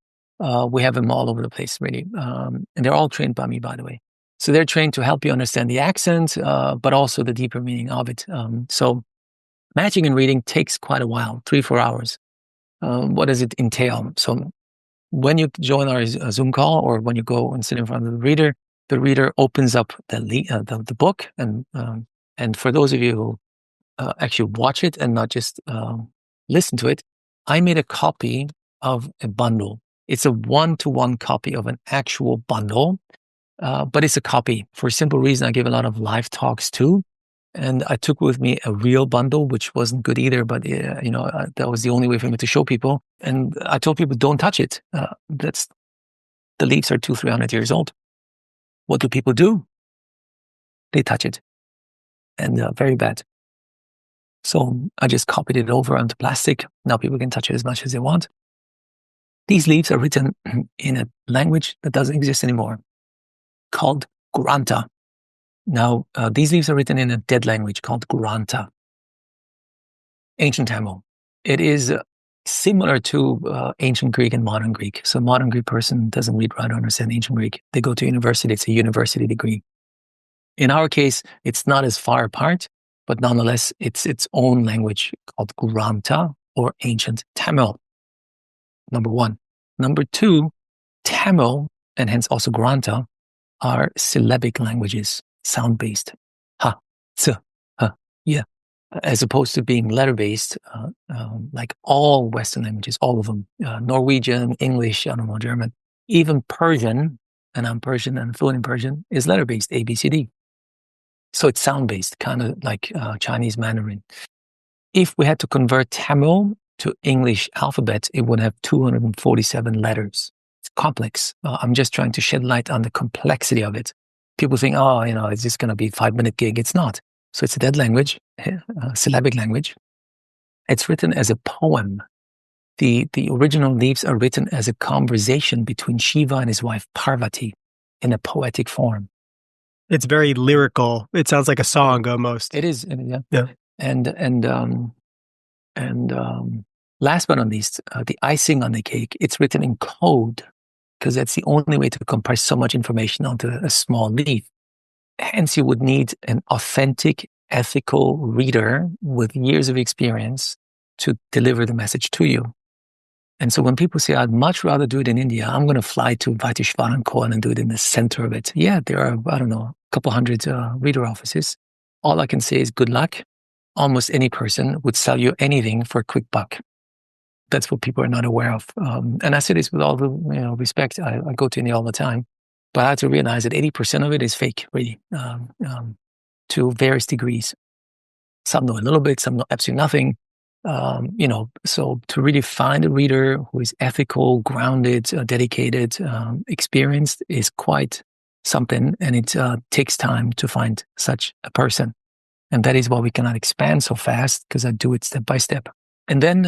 We have them all over the place, really. And they're all trained by me, by the way. So they're trained to help you understand the accent, but also the deeper meaning of it. So matching and reading takes quite a while, 3-4 hours. What does it entail? So when you join our Zoom call, or when you go and sit in front of the reader opens up the book. And for those of you who actually watch it and not just listen to it, I made a copy of a bundle. It's a 1-to-1 copy of an actual bundle. But it's a copy for a simple reason. I give a lot of live talks too. And I took with me a real bundle, which wasn't good either, but that was the only way for me to show people. And I told people, don't touch it. The leaves are 200-300 years old. What do people do? They touch it. And very bad. So I just copied it over onto plastic. Now people can touch it as much as they want. These leaves are written in a language that doesn't exist anymore, called Granta. Now, these leaves are written in a dead language called Granta, ancient Tamil. It is similar to ancient Greek and modern Greek. So a modern Greek person doesn't read, write, or understand ancient Greek. They go to university. It's a university degree. In our case, it's not as far apart, but nonetheless, it's its own language called Granta, or ancient Tamil. Number one. Number two, Tamil, and hence also Granta, are syllabic languages, sound-based. Ha, tsa, ha, yeah. as opposed to being letter-based, like all Western languages, all of them, Norwegian, English, I don't know, German, even Persian, and I'm Persian and fluent in Persian, is letter-based, A, B, C, D. So it's sound-based, kind of like Chinese Mandarin. If we had to convert Tamil to English alphabet, it would have 247 letters. It's complex. I'm just trying to shed light on the complexity of it. People think, oh, it's just going to be a 5-minute gig. It's not. So it's a dead language, syllabic language. It's written as a poem. The original leaves are written as a conversation between Shiva and his wife Parvati in a poetic form. It's very lyrical. It sounds like a song almost. It is, yeah. Yeah. And last but not least, the icing on the cake, it's written in code because that's the only way to compress so much information onto a small leaf. Hence, you would need an authentic, ethical reader with years of experience to deliver the message to you. And so when people say, I'd much rather do it in India, I'm going to fly to Vaitishvarankoan and do it in the center of it. Yeah, there are, I don't know, a couple hundred reader offices. All I can say is good luck. Almost any person would sell you anything for a quick buck. That's what people are not aware of. And I say this with all the respect. I go to India all the time. But I had to realize that 80% of it is fake, really, to various degrees. Some know a little bit, some know absolutely nothing. So to really find a reader who is ethical, grounded, dedicated, experienced is quite something. And it takes time to find such a person. And that is why we cannot expand so fast, because I do it step by step. And then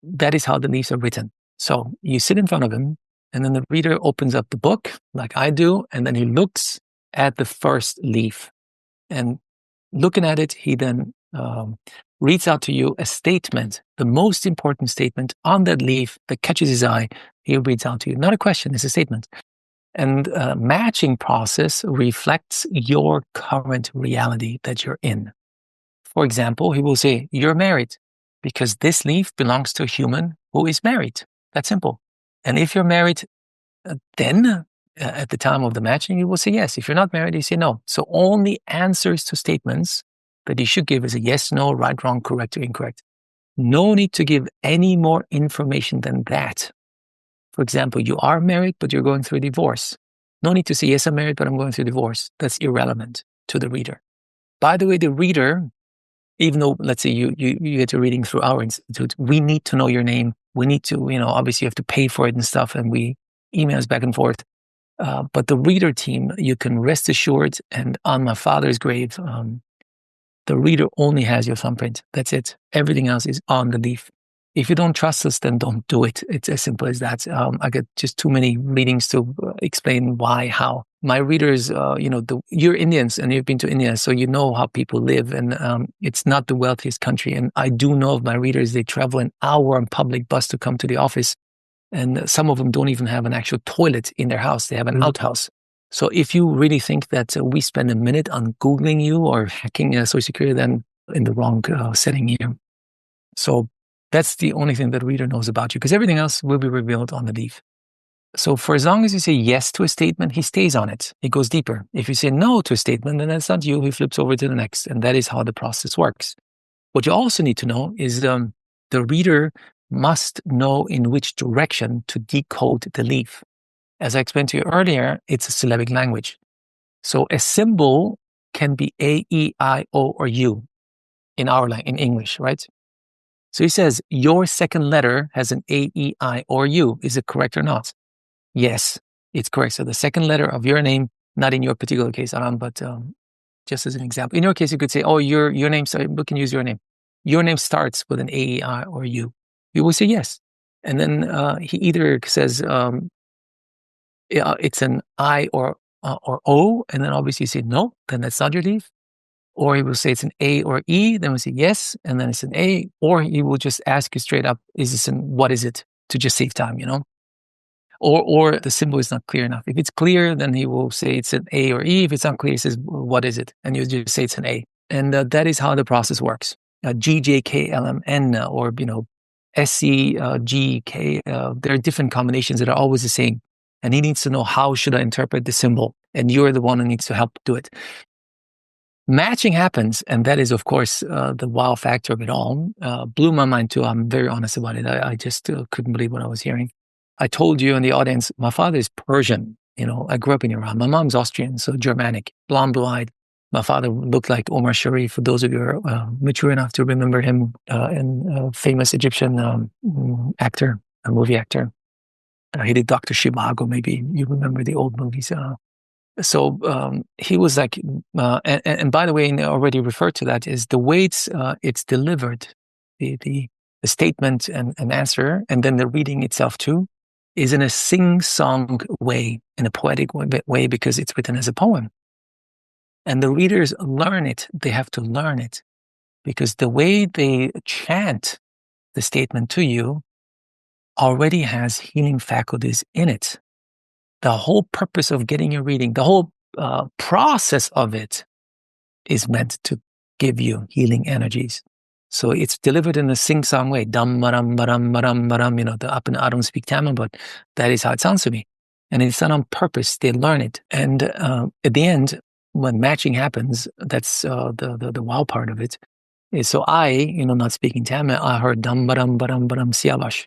that is how the leaves are written. So you sit in front of him, and then the reader opens up the book like I do, and then he looks at the first leaf. And looking at it, he then reads out to you a statement, the most important statement on that leaf that catches his eye. He reads out to you. Not a question, it's a statement. And matching process reflects your current reality that you're in. For example, he will say, you're married because this leaf belongs to a human who is married. That's simple. And if you're married, then at the time of the matching, you will say yes. If you're not married, you say no. So only answers to statements that you should give is a yes, no, right, wrong, correct, or incorrect. No need to give any more information than that. For example, you are married, but you're going through a divorce. No need to say, yes, I'm married, but I'm going through a divorce. That's irrelevant to the reader. By the way, the reader, even though, let's say you get a reading through our institute, we need to know your name. We need to, obviously you have to pay for it and stuff, and we emails back and forth. But the reader team, you can rest assured, and on my father's grave, the reader only has your thumbprint. That's it. Everything else is on the leaf. If you don't trust us, then don't do it. It's as simple as that. I get just too many readings to explain why, how. My readers, you're Indians and you've been to India, so you know how people live. And it's not the wealthiest country. And I do know of my readers, they travel an hour on public bus to come to the office. And some of them don't even have an actual toilet in their house. They have an outhouse. So if you really think that we spend a minute on Googling you or hacking Social Security, then in the wrong setting here. So that's the only thing that the reader knows about you, because everything else will be revealed on the leaf. So for as long as you say yes to a statement, he stays on it. He goes deeper. If you say no to a statement, then that's not you. He flips over to the next. And that is how the process works. What you also need to know is the reader must know in which direction to decode the leaf. As I explained to you earlier, it's a syllabic language. So a symbol can be A, E, I, O, or U in our language, in English, right? So he says, your second letter has an A, E, I, or U. Is it correct or not? Yes, it's correct. So the second letter of your name, not in your particular case, Aram, but just as an example. In your case, you could say, oh, your name, sorry, we can use your name. Your name starts with an A, E, I, or U. You will say yes. And then he either says it's an I or O, and then obviously you say no, then that's not your leaf. Or he will say it's an A or E, then we say yes, and then it's an A. Or he will just ask you straight up, what is it? To just save time, Or the symbol is not clear enough. If it's clear, then he will say it's an A or E. If it's unclear, he says, what is it? And you just say it's an A. And that is how the process works. G, J, K, L, M, N, or, S, C, G, K. There are different combinations that are always the same. And he needs to know, how should I interpret the symbol? And you're the one who needs to help do it. matching happens, and that is, of course, the wow factor of it all. Blew my mind too. I'm very honest about it. I just couldn't believe what I was hearing. I told you in the audience, my father is Persian. I grew up in Iran. My mom's Austrian, so Germanic, blonde, blue-eyed. My father looked like Omar Sharif. For those of you who are mature enough to remember him, famous Egyptian actor, a movie actor. He did Dr. Shivago. Maybe you remember the old movies. So he was like, and by the way, I already referred to that, is the way it's delivered, the statement and answer, and then the reading itself too, is in a sing-song way, in a poetic way, because it's written as a poem. And the readers learn it. They have to learn it, because the way they chant the statement to you already has healing faculties in it. The whole purpose of getting your reading, the whole process of it is meant to give you healing energies. So it's delivered in a sing-song way. Dum, maram, maram, maram, maram, I don't speak Tamil, but that is how it sounds to me. And it's done on purpose. They learn it. And at the end, when matching happens, that's the wow part of it. Is so I, not speaking Tamil, I heard dum, baram, baram, baram, siavash.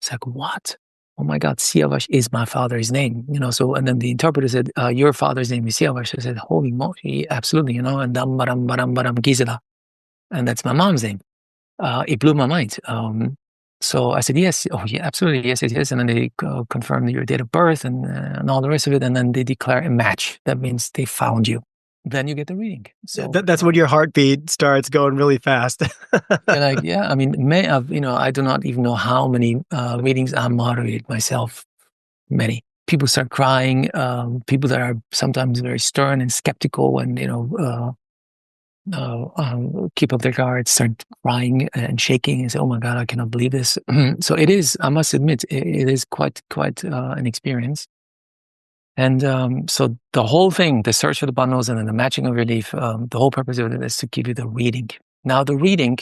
It's like, what? Oh my God, Siavash is my father's name, So, and then the interpreter said, your father's name is Siavash. I said, holy moly, absolutely, and Dam Baram Baram Baram Gizela. And that's my mom's name. It blew my mind. So I said, yes, oh yeah, absolutely, yes, it is. And then they confirmed your date of birth and all the rest of it. And then they declare a match. That means they found you. Then you get the reading. So that's when your heartbeat starts going really fast. Yeah, I mean, I do not even know how many readings I moderated myself. Many people start crying. People that are sometimes very stern and skeptical, and keep up their guard, start crying and shaking, and say, "Oh my God, I cannot believe this." So it is. I must admit, it is quite an experience. And so the whole thing, the search for the bundles and then the matching of your leaf, the whole purpose of it is to give you the reading. Now, the reading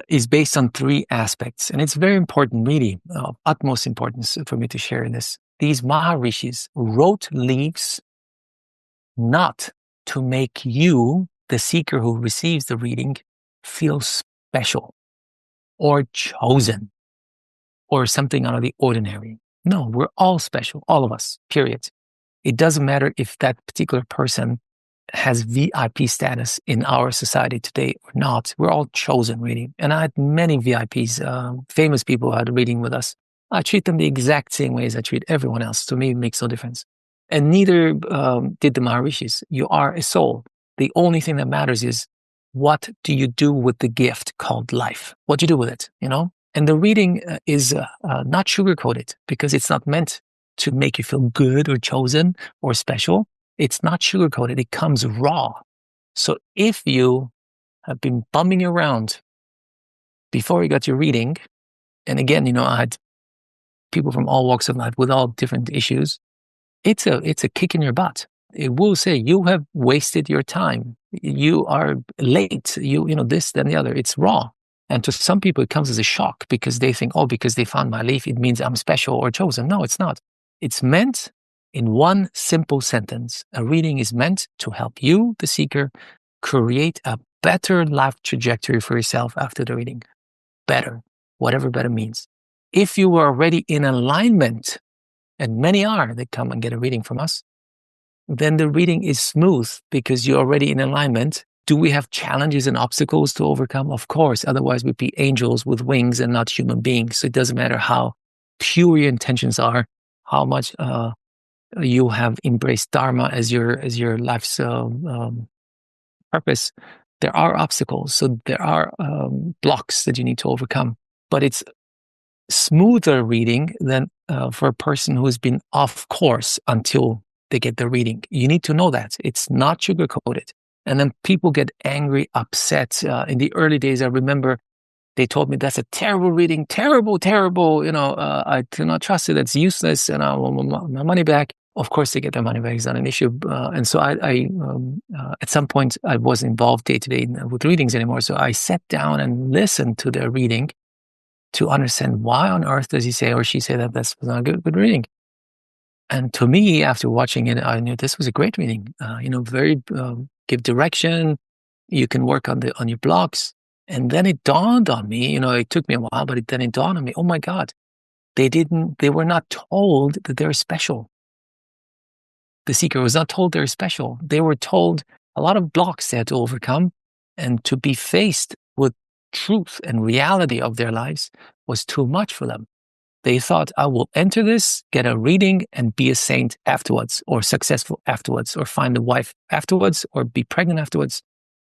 is based on 3 aspects, and it's very important, really, of utmost importance for me to share this. These Maharishis wrote leaves not to make you, the seeker who receives the reading, feel special or chosen or something out of the ordinary. No, we're all special, all of us, period. It doesn't matter if that particular person has VIP status in our society today or not. We're all chosen, really. And I had many VIPs, famous people who had a reading with us. I treat them the exact same way as I treat everyone else. To me, it makes no difference. And neither did the Maharishis. You are a soul. The only thing that matters is, what do you do with the gift called life? What do you do with it, And the reading is not sugar-coated, because it's not meant to make you feel good or chosen or special. It's not sugar-coated. It comes raw. So if you have been bumming around before you got your reading, and again, I had people from all walks of life with all different issues, it's a kick in your butt. It will say, you have wasted your time. You are late. This, then the other. It's raw. And to some people, it comes as a shock, because they think, because they found my leaf, it means I'm special or chosen. No, it's not. It's meant in one simple sentence. A reading is meant to help you, the seeker, create a better life trajectory for yourself after the reading. Better, whatever better means. If you were already in alignment, and many are, they come and get a reading from us, then the reading is smooth, because you're already in alignment. Do we have challenges and obstacles to overcome? Of course. Otherwise, we'd be angels with wings and not human beings. So it doesn't matter how pure your intentions are, how much you have embraced Dharma as your life's purpose. There are obstacles. So there are blocks that you need to overcome. But it's smoother reading than for a person who's been off course until they get the reading. You need to know that. It's not sugar-coated. And then people get angry, upset. In the early days, I remember they told me, that's a terrible reading, terrible. I do not trust it. It's useless, and I want my money back. Of course, they get their money back. It's not an issue. And so I at some point, I wasn't involved day to day with readings anymore. So I sat down and listened to their reading to understand, why on earth does he say or she say that that's not a good reading. And to me, after watching it, I knew this was a great reading. Very give direction. You can work on your blocks. And then it dawned on me, it took me a while, but then it dawned on me, oh my God, they were not told that they're special. The seeker was not told they're special. They were told a lot of blocks they had to overcome, and to be faced with truth and reality of their lives was too much for them. They thought, I will enter this, get a reading, and be a saint afterwards, or successful afterwards, or find a wife afterwards, or be pregnant afterwards,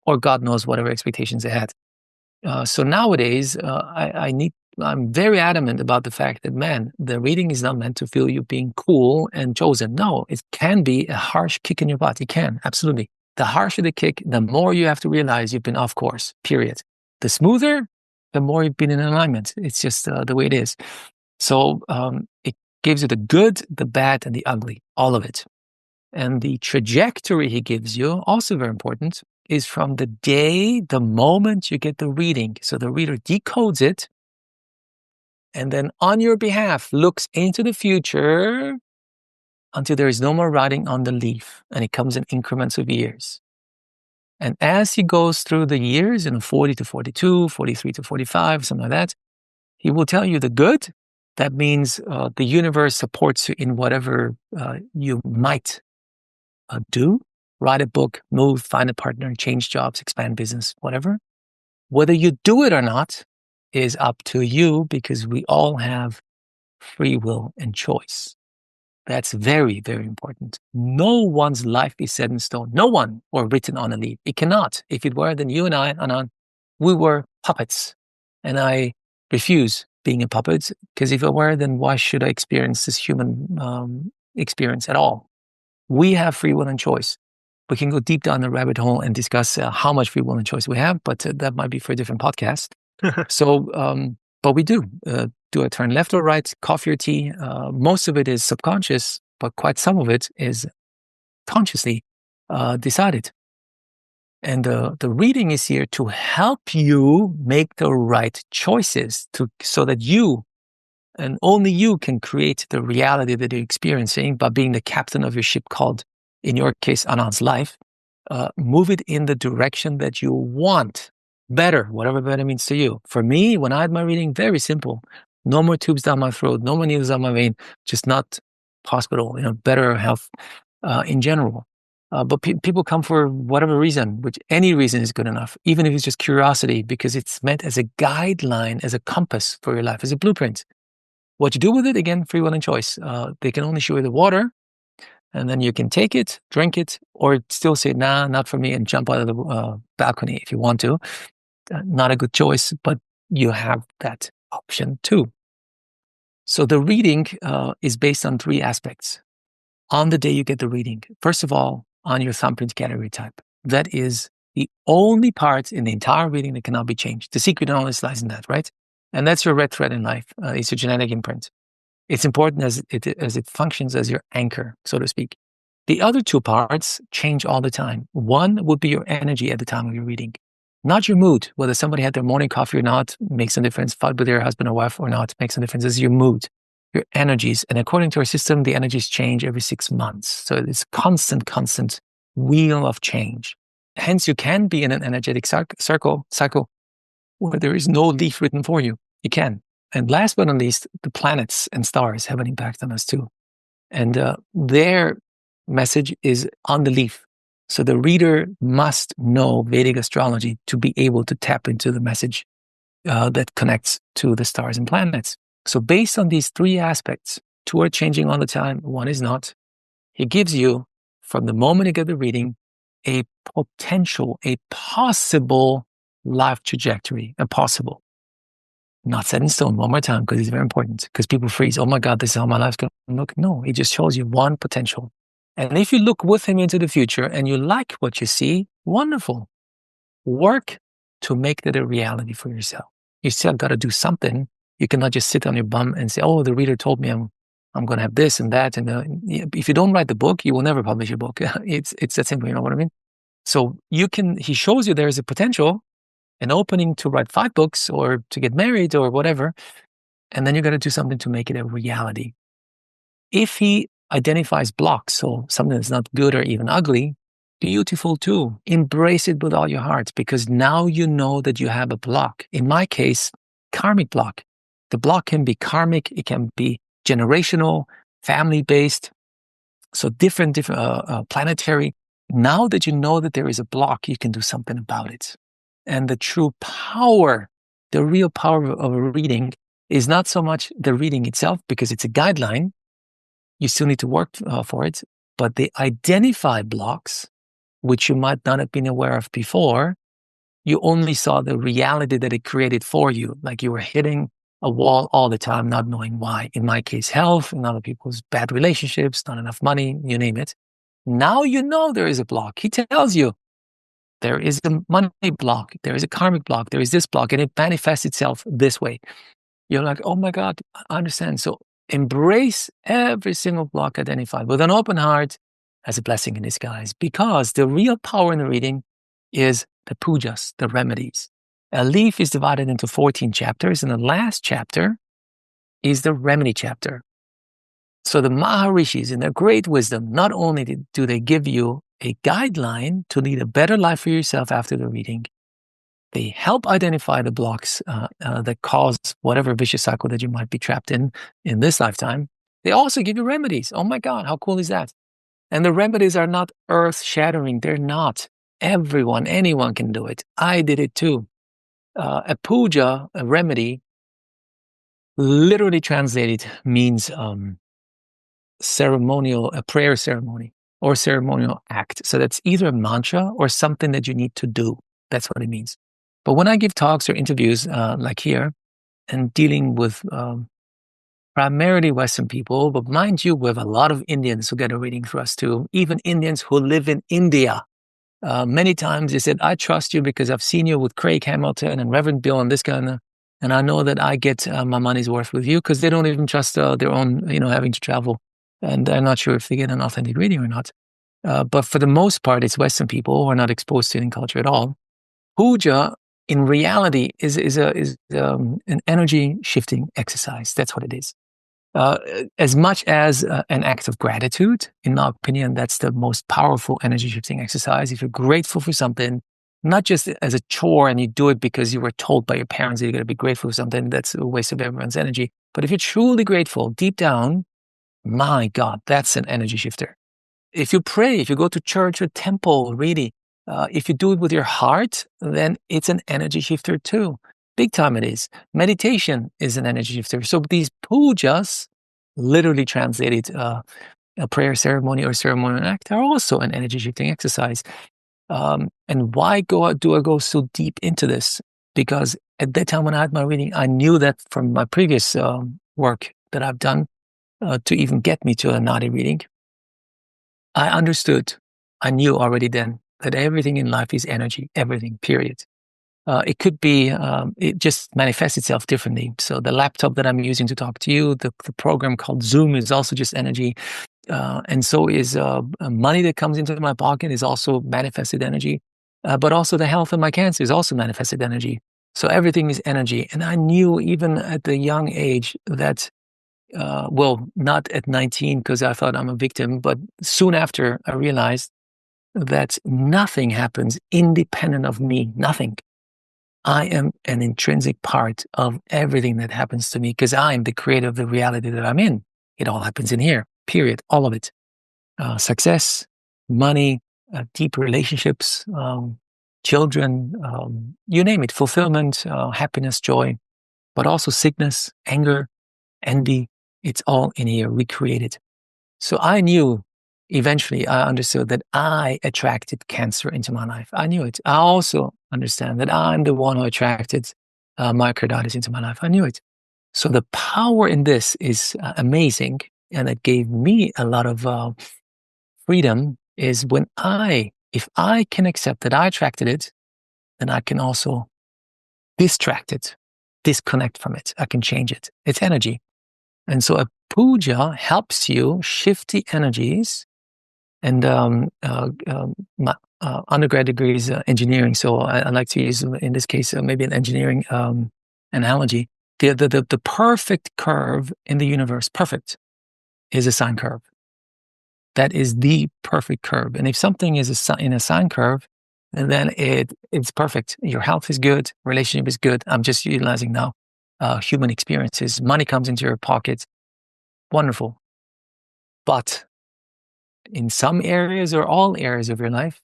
or God knows whatever expectations they had. So nowadays, I'm very adamant about the fact that, man, the reading is not meant to feel you being cool and chosen. No, it can be a harsh kick in your butt. It can, absolutely. The harsher the kick, the more you have to realize you've been off course, period. The smoother, the more you've been in alignment. It's just the way it is. So it gives you the good, the bad, and the ugly, all of it. And the trajectory he gives you, also very important, is from the moment you get the reading. So the reader decodes it, and then on your behalf looks into the future until there is no more writing on the leaf, and it comes in increments of years. And as he goes through the years, 40 to 42, 43 to 45, something like that, he will tell you the good. That means the universe supports you in whatever you might do. Write a book, move, find a partner, change jobs, expand business, whatever. Whether you do it or not is up to you, because we all have free will and choice. That's very, very important. No one's life is set in stone. No one, or written on a leaf. It cannot. If it were, then you and I, Anand, we were puppets. And I refuse being a puppet, because if I were, then why should I experience this human experience at all? We have free will and choice. We can go deep down the rabbit hole and discuss how much free will and choice we have, but that might be for a different podcast. But we do. Do I turn left or right, coffee or tea? Most of it is subconscious, but quite some of it is consciously decided. And the reading is here to help you make the right choices, so that you, and only you, can create the reality that you're experiencing by being the captain of your ship called, in your case, Anand's life. Move it in the direction that you want. Better, whatever better means to you. For me, when I had my reading, very simple. No more tubes down my throat, no more needles down my vein, just not hospital, better health in general. But people come for whatever reason, which any reason is good enough, even if it's just curiosity, because it's meant as a guideline, as a compass for your life, as a blueprint. What you do with it, again, free will and choice. They can only show you the water, and then you can take it, drink it, or still say, nah, not for me, and jump out of the balcony if you want to. Not a good choice, but you have that option too. So the reading is based on 3 aspects. On the day you get the reading, first of all, on your thumbprint category type. That is the only part in the entire reading that cannot be changed. The secret knowledge lies in that, right? And that's your red thread in life. It's your genetic imprint. It's important as it functions as your anchor, so to speak. The other 2 parts change all the time. One would be your energy at the time of your reading, not your mood. Whether somebody had their morning coffee or not makes no difference. Fought with their husband or wife or not makes no difference. It's your mood, your energies. And according to our system, the energies change every 6 months. So it's constant wheel of change. Hence, you can be in an energetic cycle where there is no leaf written for you. You can. And last but not least, the planets and stars have an impact on us too. And their message is on the leaf. So the reader must know Vedic astrology to be able to tap into the message that connects to the stars and planets. So based on these 3 aspects, 2 are changing all the time, 1 is not. He gives you, from the moment you get the reading, a potential, a possible life trajectory, a possible. Not set in stone, one more time, because it's very important, because people freeze. Oh my God, this is how my life's going to look. No, it just shows you 1 potential. And if you look with him into the future and you like what you see, wonderful. Work to make that a reality for yourself. You still got to do something. You cannot just sit on your bum and say, oh, the reader told me I'm going to have this and that. And if you don't write the book, you will never publish your book. It's that simple, you know what I mean? So he shows you there's a potential, an opening to write 5 books or to get married or whatever. And then you got to do something to make it a reality. If he identifies blocks, so something that's not good or even ugly, beautiful too. Embrace it with all your heart, because now you know that you have a block. In my case, karmic block. The block can be karmic. It can be generational, family-based. So different planetary. Now that you know that there is a block, you can do something about it. And the true power, the real power of a reading is not so much the reading itself, because it's a guideline. You still need to work for it. But the identified blocks, which you might not have been aware of before, you only saw the reality that it created for you. Like you were hitting a wall all the time, not knowing why. In my case, health, in other people's bad relationships, not enough money, you name it. Now you know there is a block. He tells you there is a money block, there is a karmic block, there is this block, and it manifests itself this way. You're like, oh my God, I understand. So embrace every single block identified with an open heart as a blessing in disguise, because the real power in the reading is the pujas, the remedies. A leaf is divided into 14 chapters, and the last chapter is the remedy chapter. So the Maharishis, in their great wisdom, not only do they give you a guideline to lead a better life for yourself after the reading, they help identify the blocks that cause whatever vicious cycle that you might be trapped in this lifetime. They also give you remedies. Oh my God, how cool is that? And the remedies are not earth-shattering. They're not. Anyone can do it. I did it too. A puja, a remedy, literally translated means ceremonial, a prayer ceremony or ceremonial act. So that's either a mantra or something that you need to do. That's what it means. But when I give talks or interviews like here and dealing with primarily Western people, but mind you, we have a lot of Indians who get a reading through us too, even Indians who live in India. Many times they said, I trust you because I've seen you with Craig Hamilton and Reverend Bill and this kind of, and I know that I get my money's worth with you, because they don't even trust their own, having to travel. And I'm not sure if they get an authentic reading or not. But for the most part, it's Western people who are not exposed to Indian culture at all. Puja, in reality, is an energy shifting exercise. That's what it is. As much as an act of gratitude, in my opinion, that's the most powerful energy shifting exercise. If you're grateful for something, not just as a chore and you do it because you were told by your parents that you're going to be grateful for something, that's a waste of everyone's energy. But if you're truly grateful deep down, my God, that's an energy shifter. If you pray, if you go to church or temple, really, if you do it with your heart, then it's an energy shifter too. Big time it is. Meditation is an energy shifter. So these pujas, literally translated a prayer ceremony or ceremonial act, are also an energy shifting exercise. And why do I go so deep into this? Because at that time when I had my reading, I knew that from my previous work that I've done to even get me to a Nadi reading. I understood, I knew already then that everything in life is energy, everything, period. It could be, it just manifests itself differently. So the laptop that I'm using to talk to you, the program called Zoom is also just energy. And so is money that comes into my pocket is also manifested energy. But also the health of my cancer is also manifested energy. So everything is energy. And I knew even at the young age that, not at 19 because I thought I'm a victim, but soon after I realized that nothing happens independent of me, nothing. I am an intrinsic part of everything that happens to me because I am the creator of the reality that I'm in. It all happens in here, period, all of it. Success, money, deep relationships, children, you name it, fulfillment, happiness, joy, but also sickness, anger, envy. It's all in here, recreated. So I knew, eventually I understood that I attracted cancer into my life. I knew it. I also understand that I'm the one who attracted myocarditis into my life. I knew it. So the power in this is amazing. And it gave me a lot of freedom is if I can accept that I attracted it, then I can also distract it, disconnect from it. I can change it. It's energy. And so a puja helps you shift the energies. And my undergrad degree is engineering, so I like to use, in this case, maybe an engineering analogy. The perfect curve in the universe, perfect, is a sine curve. That is the perfect curve. And if something is in a sine curve, then it's perfect. Your health is good, relationship is good. I'm just utilizing now human experiences. Money comes into your pockets. Wonderful. But in some areas or all areas of your life,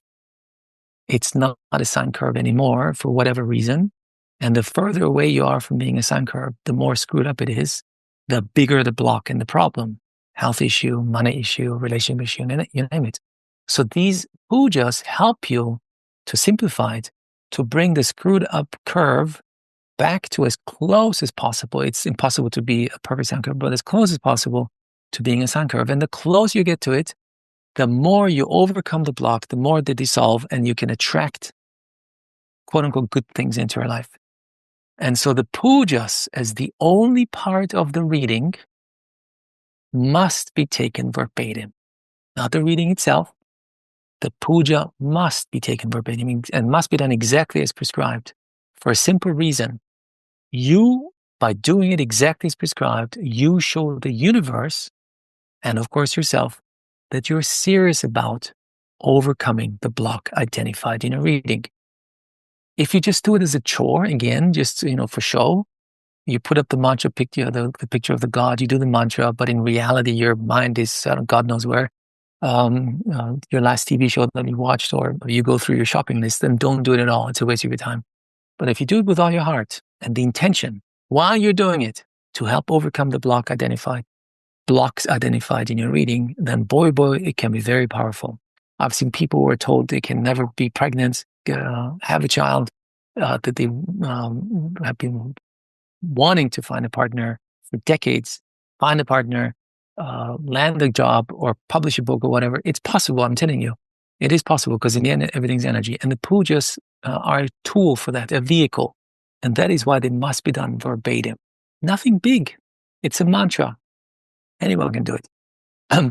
it's not a sine curve anymore for whatever reason. And the further away you are from being a sine curve, the more screwed up it is, the bigger the block and the problem. Health issue, money issue, relationship issue, you name it. So these pujas help you to simplify it, to bring the screwed up curve back to as close as possible. It's impossible to be a perfect sine curve, but as close as possible to being a sine curve. And the closer you get to it, the more you overcome the block, the more they dissolve, and you can attract quote unquote good things into your life. And so the pujas, as the only part of the reading, must be taken verbatim. Not the reading itself. The puja must be taken verbatim and must be done exactly as prescribed for a simple reason. You, by doing it exactly as prescribed, you show the universe and of course yourself that you're serious about overcoming the block identified in a reading. If you just do it as a chore, again, just, for show, you put up the mantra picture, the picture of the God, you do the mantra, but in reality, your mind is God knows where. Your last TV show that you watched, or you go through your shopping list, then don't do it at all. It's a waste of your time. But if you do it with all your heart and the intention while you're doing it to help overcome the blocks identified in your reading, then boy, it can be very powerful. I've seen people who are told they can never be pregnant, have a child, that they have been wanting to find a partner for decades, find a partner, land a job or publish a book or whatever. It's possible, I'm telling you. It is possible because in the end, everything's energy. And the pujas are a tool for that, a vehicle. And that is why they must be done verbatim. Nothing big. It's a mantra. Anyone can do it.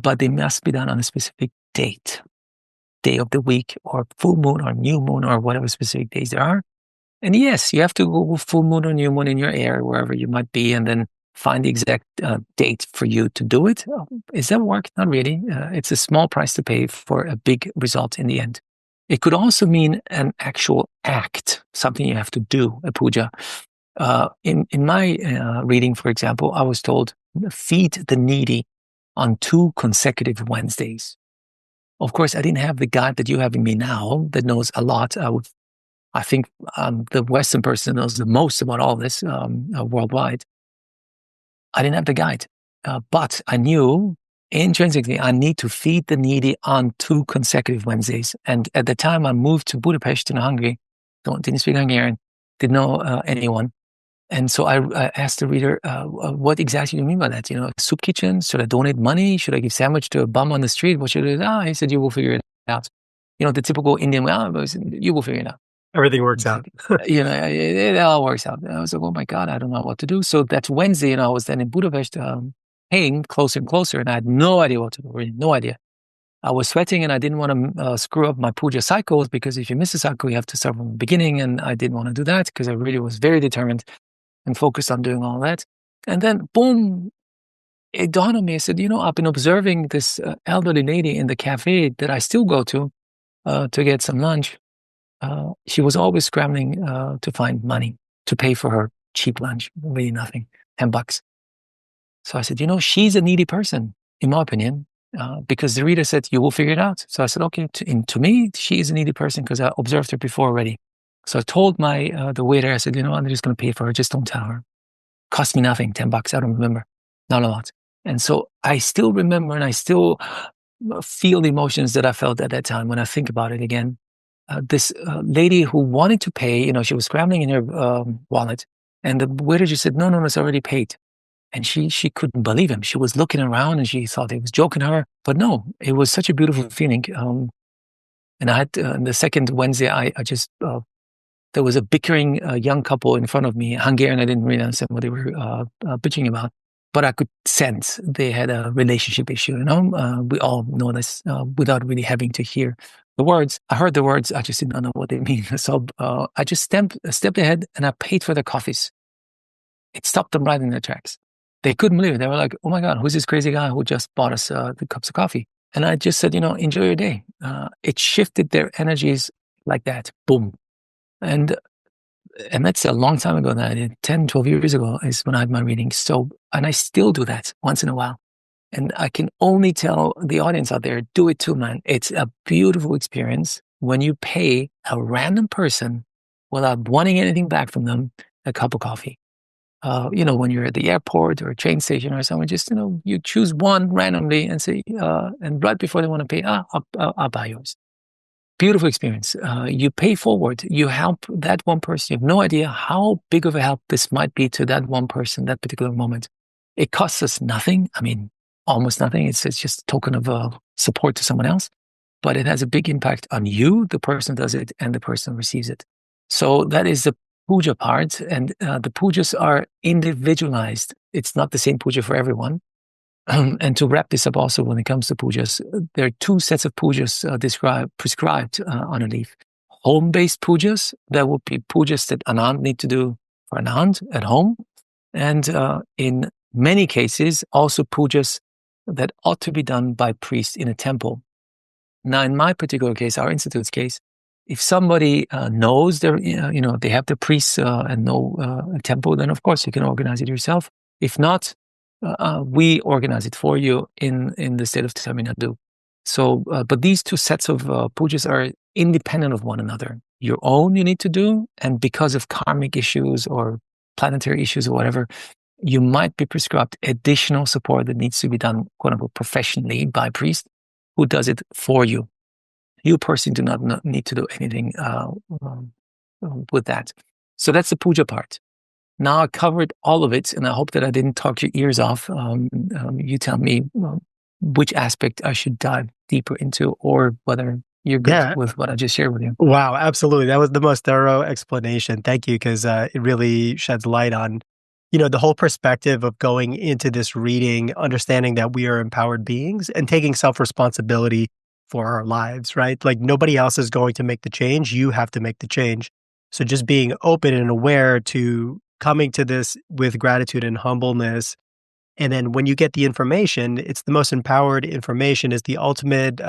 But they must be done on a specific day of the week or full moon or new moon or whatever specific days there are. And yes, you have to go full moon or new moon in your area, wherever you might be, and then find the exact date for you to do it. Is that work? Not really. It's a small price to pay for a big result in the end. It could also mean an actual act, something you have to do, a puja. In my reading, for example, I was told, feed the needy on 2 consecutive Wednesdays. Of course, I didn't have the guide that you have in me now that knows a lot. I think the Western person knows the most about all this worldwide. I didn't have the guide, but I knew intrinsically I need to feed the needy on 2 consecutive Wednesdays. And at the time I moved to Budapest in Hungary, didn't speak Hungarian, didn't know anyone. And so I asked the reader, what exactly do you mean by that? Soup kitchen? Should I donate money? Should I give sandwich to a bum on the street? What should I do? He said, you will figure it out. The typical Indian way, you will figure it out. Everything works out. It all works out. I was like, oh my God, I don't know what to do. So that's Wednesday, I was then in Budapest, paying closer and closer, and I had no idea what to do, really, no idea. I was sweating and I didn't want to screw up my puja cycles, because if you miss a cycle, you have to start from the beginning. And I didn't want to do that because I really was very determined and focused on doing all that. And then, boom, it dawned on me. I said, I've been observing this elderly lady in the cafe that I still go to get some lunch. She was always scrambling to find money to pay for her cheap lunch, really nothing, $10. So I said, she's a needy person, in my opinion, because the reader said, you will figure it out. So I said, okay, to me, she is a needy person because I observed her before already. So I told the waiter, I said, I'm just going to pay for her. Just don't tell her. Cost me nothing, $10. I don't remember. Not a lot. And so I still remember, and I still feel the emotions that I felt at that time when I think about it again. This lady who wanted to pay, she was scrambling in her wallet, and the waiter just said, no, it's already paid. And she couldn't believe him. She was looking around and she thought he was joking her, but no, it was such a beautiful feeling. And I had, the second Wednesday, I just, there was a bickering young couple in front of me, Hungarian. I didn't really understand what they were bitching about, but I could sense they had a relationship issue. We all know this without really having to hear the words. I heard the words, I just didn't know what they mean. So I just stepped ahead and I paid for their coffees. It stopped them right in their tracks. They couldn't believe it. They were like, oh my God, who's this crazy guy who just bought us the cups of coffee? And I just said, enjoy your day. It shifted their energies like that. Boom. And that's a long time ago now. 10, 12 years ago is when I had my reading. So, and I still do that once in a while. And I can only tell the audience out there, do it too, man. It's a beautiful experience when you pay a random person without wanting anything back from them a cup of coffee. When you're at the airport or a train station or somewhere, just, you choose one randomly and say, and right before they want to pay, I'll buy yours. Beautiful experience. You pay forward. You help that one person. You have no idea how big of a help this might be to that one person, that particular moment. It costs us nothing. I mean, almost nothing. It's just a token of support to someone else, but it has a big impact on you, the person does it, and the person receives it. So that is the puja part, and the pujas are individualized. It's not the same puja for everyone. And to wrap this up also, when it comes to pujas, there are two sets of pujas prescribed on a leaf. Home-based pujas, that would be pujas that Anand need to do for Anand at home. And in many cases, also pujas that ought to be done by priests in a temple. Now, in my particular case, our institute's case, if somebody knows they have the priests and know a temple, then of course you can organize it yourself. If not, we organize it for you in the state of Tamil Nadu. So, but these two sets of pujas are independent of one another. Your own you need to do, and because of karmic issues or planetary issues or whatever, you might be prescribed additional support that needs to be done, quote unquote, professionally by a priest who does it for you. You personally do not need to do anything with that. So that's the puja part. Now I covered all of it, and I hope that I didn't talk your ears off. You tell me which aspect I should dive deeper into, or whether you're good with what I just shared with you. Wow, absolutely. That was the most thorough explanation. Thank you, because it really sheds light on, the whole perspective of going into this reading, understanding that we are empowered beings and taking self-responsibility for our lives, right? Like nobody else is going to make the change. You have to make the change. So just being open and aware to coming to this with gratitude and humbleness. And then when you get the information, it's the most empowered information, is the ultimate,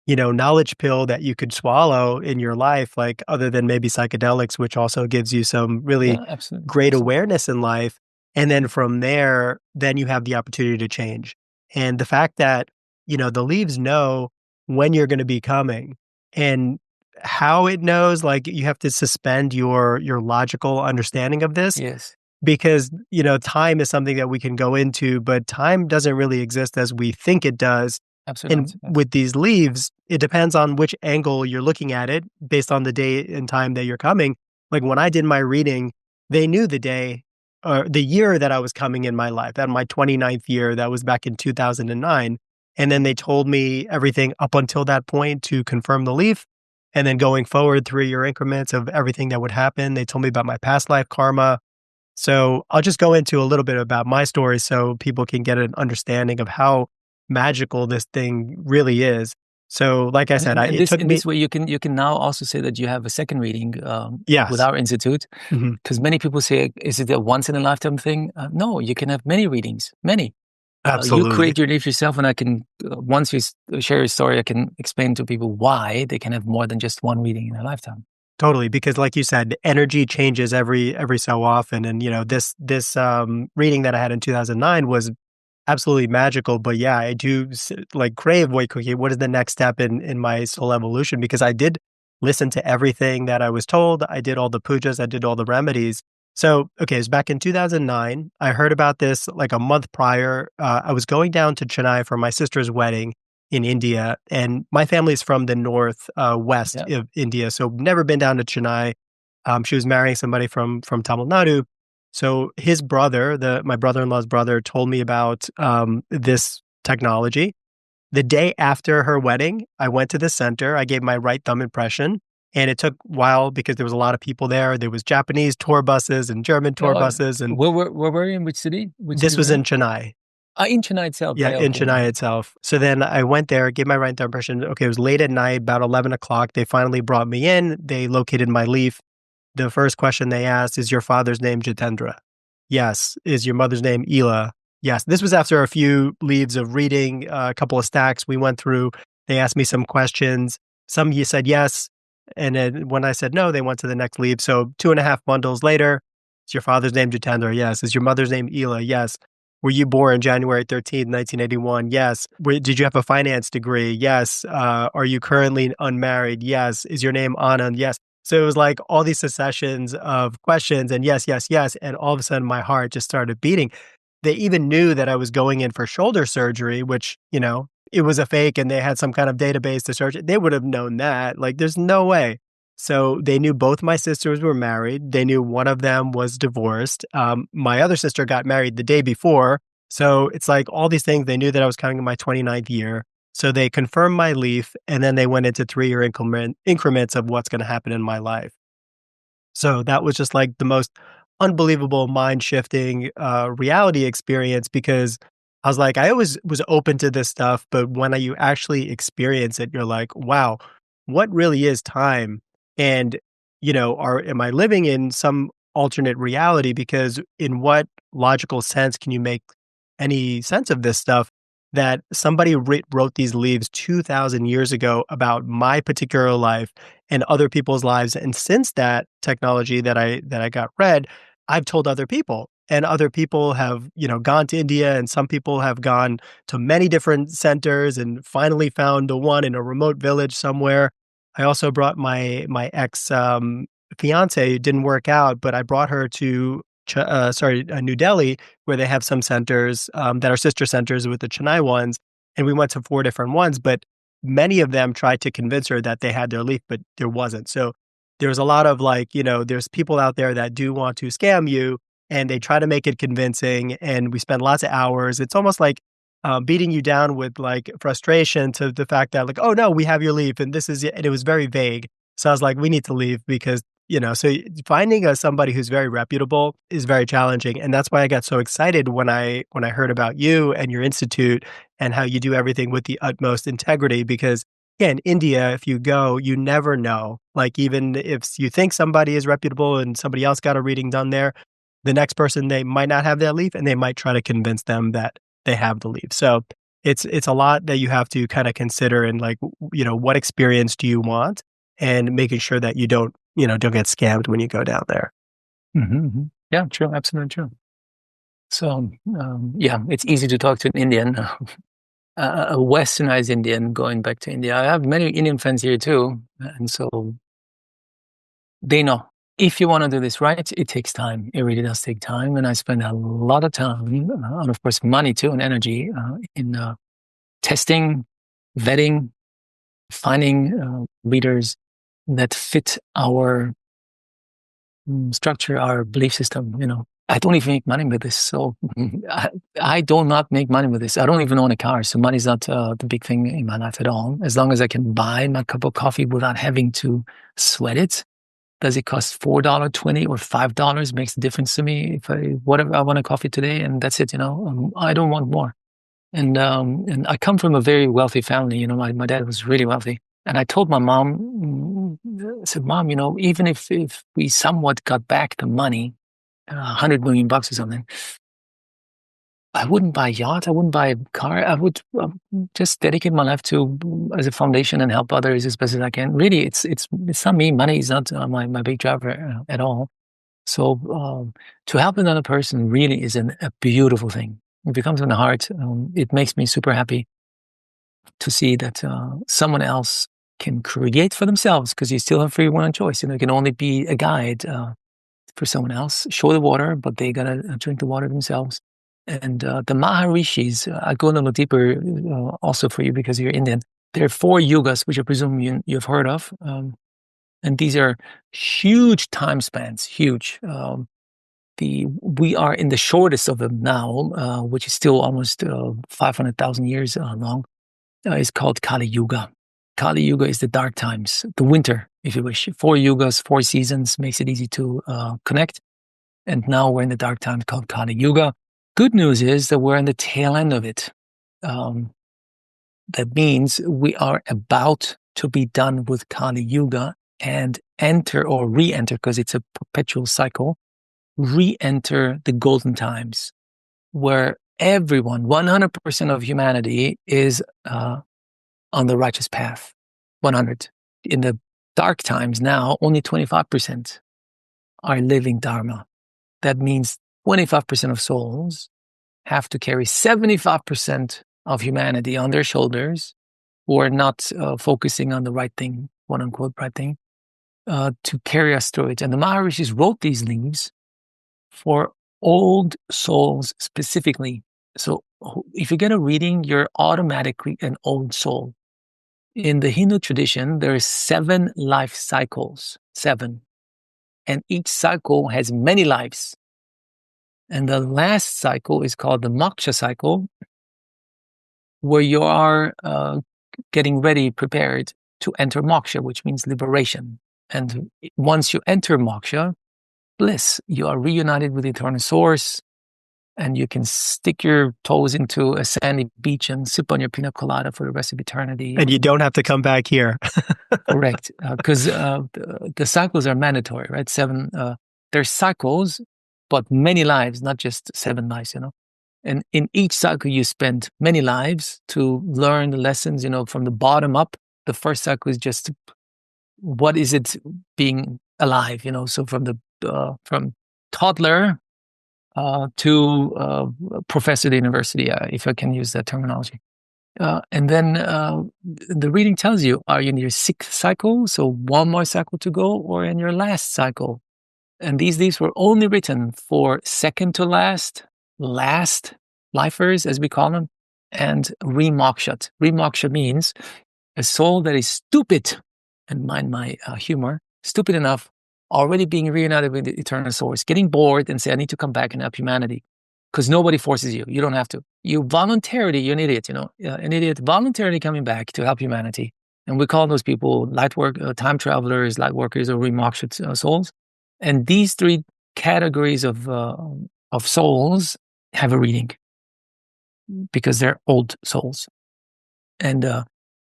knowledge pill that you could swallow in your life, like other than maybe psychedelics, which also gives you some really great awareness in life. And then from there, then you have the opportunity to change. And the fact that, the leaves know when you're going to be coming, and how it knows, like you have to suspend your logical understanding of this. Yes. Because, time is something that we can go into, but time doesn't really exist as we think it does. Absolutely. And with these leaves, it depends on which angle you're looking at it based on the day and time that you're coming. Like when I did my reading, they knew the day or the year that I was coming in my life. At my 29th year, that was back in 2009. And then they told me everything up until that point to confirm the leaf. And then going forward 3-year increments of everything that would happen. They told me about my past life karma. So I'll just go into a little bit about my story so people can get an understanding of how magical this thing really is. So, like I said, this way you can now also say that you have a second reading with our institute, because many people say, is it a once in a lifetime thing? No, you can have many readings, many. Absolutely. You create your leaf yourself, and I can, once you share your story, I can explain to people why they can have more than just one reading in a lifetime. Totally, because like you said, energy changes every so often, and this reading that I had in 2009 was absolutely magical. But yeah, I do crave what is the next step in my soul evolution, because I did listen to everything that I was told. I did all the pujas, I did all the remedies. So, okay, it was back in 2009. I heard about this like a month prior. I was going down to Chennai for my sister's wedding in India, and my family's from the north west of India, so never been down to Chennai. She was marrying somebody from Tamil Nadu. So his brother, my brother-in-law's brother, told me about this technology. The day after her wedding, I went to the center. I gave my right thumb impression. And it took a while because there was a lot of people there. There was Japanese tour buses and German tour buses. And where were you in? Which city? This was in Chennai. In Chennai itself? Yeah, in Chennai itself. So then I went there, gave my right thumb impression. Okay, it was late at night, about 11 o'clock. They finally brought me in. They located my leaf. The first question they asked, is your father's name Jitendra? Yes. Is your mother's name Ela? Yes, this was after a few leaves of reading, a couple of stacks we went through. They asked me some questions. Some you said yes, and then when I said no, they went to the next leaf. So 2.5 bundles later, is your father's name Jitendra? Yes. Is your mother's name Ela? Yes. Were you born January 13th, 1981? Yes. Did you have a finance degree? Yes. Are you currently unmarried? Yes. Is your name Anand? Yes. So it was like all these successions of questions and yes, yes, yes. And all of a sudden my heart just started beating. They even knew that I was going in for shoulder surgery, which, it was a fake and they had some kind of database to search it. They would have known that. Like, there's no way. So they knew both my sisters were married. They knew one of them was divorced. My other sister got married the day before. So it's like all these things. They knew that I was coming in my 29th year. So they confirmed my leaf and then they went into 3-year increments of what's going to happen in my life. So that was just like the most unbelievable mind shifting reality experience because I was like, I always was open to this stuff, but when you actually experience it, you're like, wow, what really is time? And, am I living in some alternate reality? Because in what logical sense can you make any sense of this stuff that somebody wrote these leaves 2,000 years ago about my particular life and other people's lives. And since that technology that I got read, I've told other people. And other people have, gone to India and some people have gone to many different centers and finally found the one in a remote village somewhere. I also brought my ex fiance. It didn't work out, but I brought her to New Delhi, where they have some centers that are sister centers with the Chennai ones. And we went to 4 different ones, but many of them tried to convince her that they had their leaf, but there wasn't. So there's a lot of like, there's people out there that do want to scam you and they try to make it convincing. And we spend lots of hours. It's almost like beating you down with like frustration to the fact that like, oh no, we have your leaf and this is it. And it was very vague. So I was like, we need to leave because, finding somebody who's very reputable is very challenging. And that's why I got so excited when I heard about you and your institute and how you do everything with the utmost integrity because yeah, in India, if you go, you never know. Like, even if you think somebody is reputable and somebody else got a reading done there, the next person, they might not have that leaf and they might try to convince them that they have the leaf. So it's a lot that you have to kind of consider and like, what experience do you want and making sure that you don't get scammed when you go down there. Mm-hmm. Yeah, true. Absolutely true. So, yeah, it's easy to talk to an Indian. A westernized Indian going back to India. I have many Indian friends here too. And so they know if you want to do this right, it takes time. It really does take time. And I spend a lot of time, and of course, money too, and energy in testing, vetting, finding leaders that fit our structure, our belief system. I don't even make money with this. So I do not make money with this. I don't even own a car. So money's not the big thing in my life at all. As long as I can buy my cup of coffee without having to sweat it. Does it cost $4.20 or $5? Makes a difference to me. Whatever I want a coffee today, and that's it. I don't want more. And I come from a very wealthy family. My dad was really wealthy. And I told my mom, I said, Mom, even if we somewhat got back the money, $100 million or something, I wouldn't buy a yacht. I wouldn't buy a car. I would just dedicate my life to as a foundation and help others as best as I can. Really, it's not me. Money is not my big driver at all. So to help another person really is a beautiful thing. If it comes from the heart, it makes me super happy to see that someone else can create for themselves because you still have free will and choice. You can only be a guide for someone else. Show the water, but they gotta drink the water themselves. And the Maharishis, I go a little deeper also for you because you're Indian. There are 4 yugas, which I presume you've heard of. And these are huge time spans, huge. We are in the shortest of them now, which is still almost 500,000 years long. It's called Kali Yuga. Kali Yuga is the dark times, the winter, if you wish. 4 yugas, 4 seasons, makes it easy to connect. And now we're in the dark times called Kali Yuga. Good news is that we're in the tail end of it. That means we are about to be done with Kali Yuga and enter or re-enter, because it's a perpetual cycle, re-enter the golden times, where everyone, 100% of humanity is on the righteous path. 100. In the dark times now, only 25% are living Dharma. That means 25% of souls have to carry 75% of humanity on their shoulders who are not focusing on the right thing, quote unquote, right thing, to carry us through it. And the Maharishis wrote these leaves for old souls specifically. So if you get a reading, you're automatically an old soul. In the Hindu tradition, there are 7 life cycles, 7. And each cycle has many lives. And the last cycle is called the moksha cycle, where you are getting ready, prepared to enter moksha, which means liberation. And once you enter moksha, bliss, you are reunited with the eternal source, and you can stick your toes into a sandy beach and sip on your pina colada for the rest of eternity. And you don't have to come back here. Correct. Because the cycles are mandatory, right? 7, there's cycles, but many lives, not just 7 lives, And in each cycle, you spend many lives to learn the lessons, from the bottom up. The first cycle is just, what is it being alive, So from toddler to professor at the university, if I can use that terminology. And then the reading tells you, are you in your 6th cycle, so 1 more cycle to go, or in your last cycle? And these were only written for second to last lifers, as we call them, and remokshat. Remoksha means a soul that is stupid, and mind my humor, stupid enough, already being reunited with the eternal source, getting bored and say, I need to come back and help humanity. Because nobody forces you. You don't have to. You voluntarily, you're an idiot, an idiot voluntarily coming back to help humanity. And we call those people light work, time travelers, light workers, or remokshat souls. And these 3 categories of souls have a reading because they're old souls. And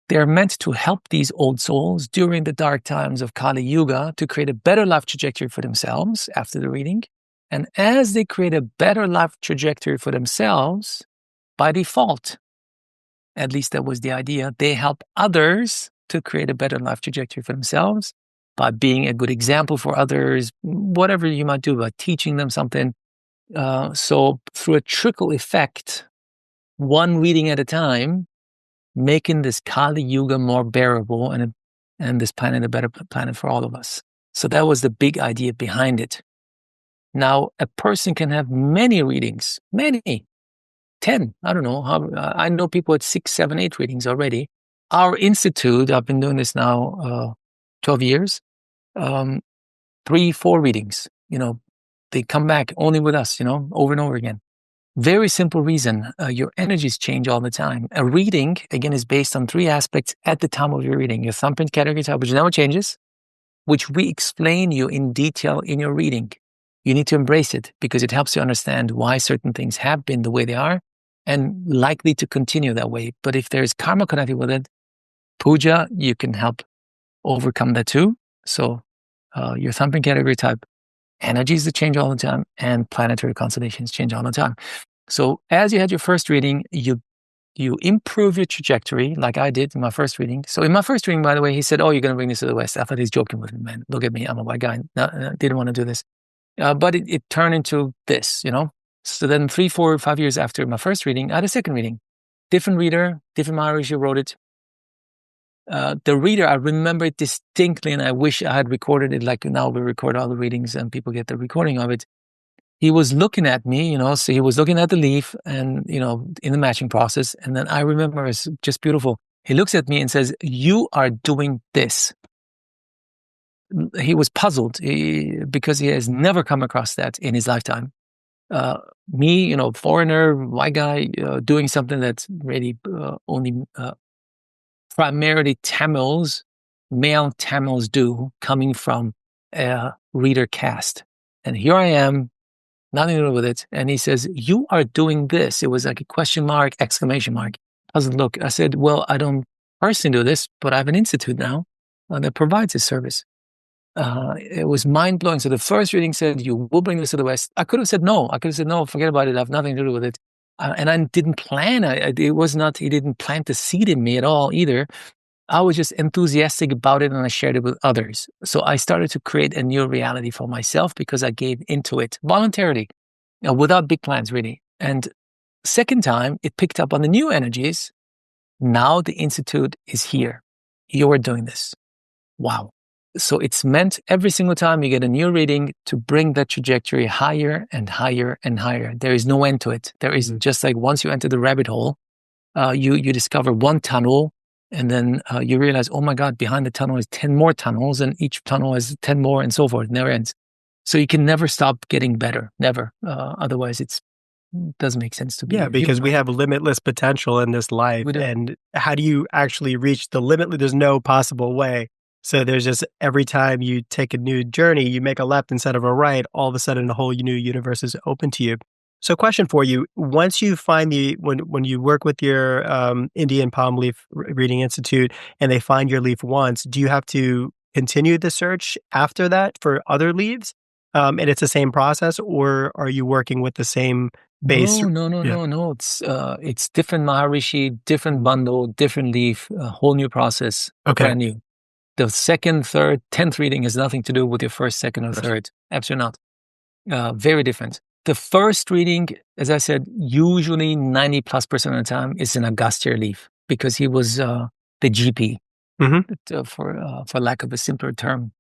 they're meant to help these old souls during the dark times of Kali Yuga to create a better life trajectory for themselves after the reading. And as they create a better life trajectory for themselves, by default, at least that was the idea, they help others to create a better life trajectory for themselves by being a good example for others, whatever you might do, by teaching them something. So through a trickle effect, 1 reading at a time, making this Kali Yuga more bearable and this planet a better planet for all of us. So that was the big idea behind it. Now, a person can have many readings, 10, I don't know. I know people at 6, 7, 8 readings already. Our institute, I've been doing this now 12 years, 3, 4 readings, they come back only with us, over and over again. Very simple reason, your energies change all the time. A reading, again, is based on 3 aspects at the time of your reading. Your thumbprint category type, which never changes, which we explain you in detail in your reading. You need to embrace it because it helps you understand why certain things have been the way they are and likely to continue that way. But if there's karma connected with it, puja, you can help overcome that too. So your thumbprint category type, energies that change all the time, and planetary constellations change all the time. So as you had your first reading, you improve your trajectory like I did in my first reading. So in my first reading, by the way, he said, oh, you're going to bring this to the West. I thought he's joking with me, man. Look at me. I'm a white guy. No, didn't want to do this. But it turned into this, So then 3, 4, 5 years after my first reading, I had a second reading. Different reader, different Maharishi wrote it. The reader, I remember it distinctly, and I wish I had recorded it like now we record all the readings and people get the recording of it. He was looking at me, so he was looking at the leaf and, in the matching process. And then I remember it's just beautiful. He looks at me and says, you are doing this. He was puzzled because he has never come across that in his lifetime. Me, foreigner, white guy, doing something that's really only primarily male Tamils do, coming from a reader caste. And here I am, nothing to do with it. And he says, you are doing this. It was like a question mark, exclamation mark. Doesn't look. I said, well, I don't personally do this, but I have an institute now that provides this service. It was mind blowing. So the first reading said, you will bring this to the West. I could have said no. I could have said, no, forget about it. I have nothing to do with it. And I didn't plan. He didn't plant the seed in me at all either. I was just enthusiastic about it, and I shared it with others. So I started to create a new reality for myself because I gave into it voluntarily, without big plans, really. And second time, it picked up on the new energies. Now the Institute is here. You're doing this. Wow. So it's meant every single time you get a new reading to bring that trajectory higher and higher and higher. There is no end to it. There is just like once you enter the rabbit hole, you discover one tunnel, and then you realize, oh my God, behind the tunnel is 10 more tunnels, and each tunnel has 10 more, and so forth. It never ends. So you can never stop getting better. Never. Otherwise, it doesn't make sense to be. Yeah, because we have limitless potential in this life. And how do you actually reach the limit? There's no possible way. So there's just every time you take a new journey, you make a left instead of a right, all of a sudden a whole new universe is open to you. So question for you, once you find when you work with your Indian Palm Leaf Reading Institute and they find your leaf once, do you have to continue the search after that for other leaves? And it's the same process, or are you working with the same base? No. It's different Maharishi, different bundle, different leaf, a whole new process, brand new. The second, third, 10th reading has nothing to do with your first, second, or third. Absolutely not. Very different. The first reading, as I said, usually 90+% of the time is an Agastya leaf because he was the GP, for lack of a simpler term.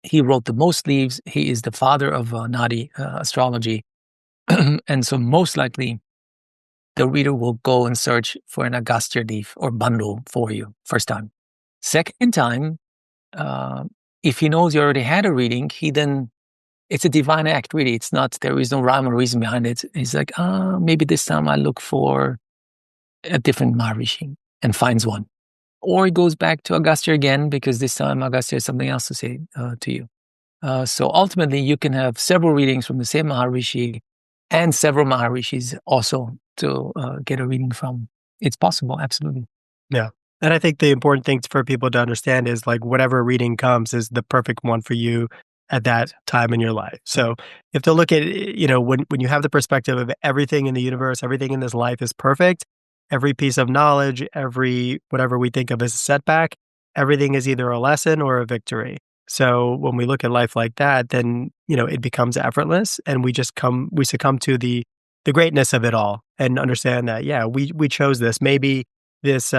He wrote the most leaves. He is the father of Naadi Astrology. And so most likely the reader will go and search for an Agastya leaf or bundle for you first time. Second time, if he knows you already had a reading, it's a divine act, really. It's not, there is no rhyme or reason behind it. He's like, maybe this time I look for a different Maharishi and finds one. Or he goes back to Agastya again because this time Agastya has something else to say to you. So ultimately, you can have several readings from the same Maharishi and several Maharishis also to get a reading from. It's possible, absolutely. Yeah. And I think the important thing for people to understand is like whatever reading comes is the perfect one for you at that time in your life. So if to look at, when you have the perspective of everything in the universe, everything in this life is perfect, every piece of knowledge, every whatever we think of as a setback, everything is either a lesson or a victory. So when we look at life like that, then, it becomes effortless and we succumb to the greatness of it all and understand that, yeah, we chose this. Maybe this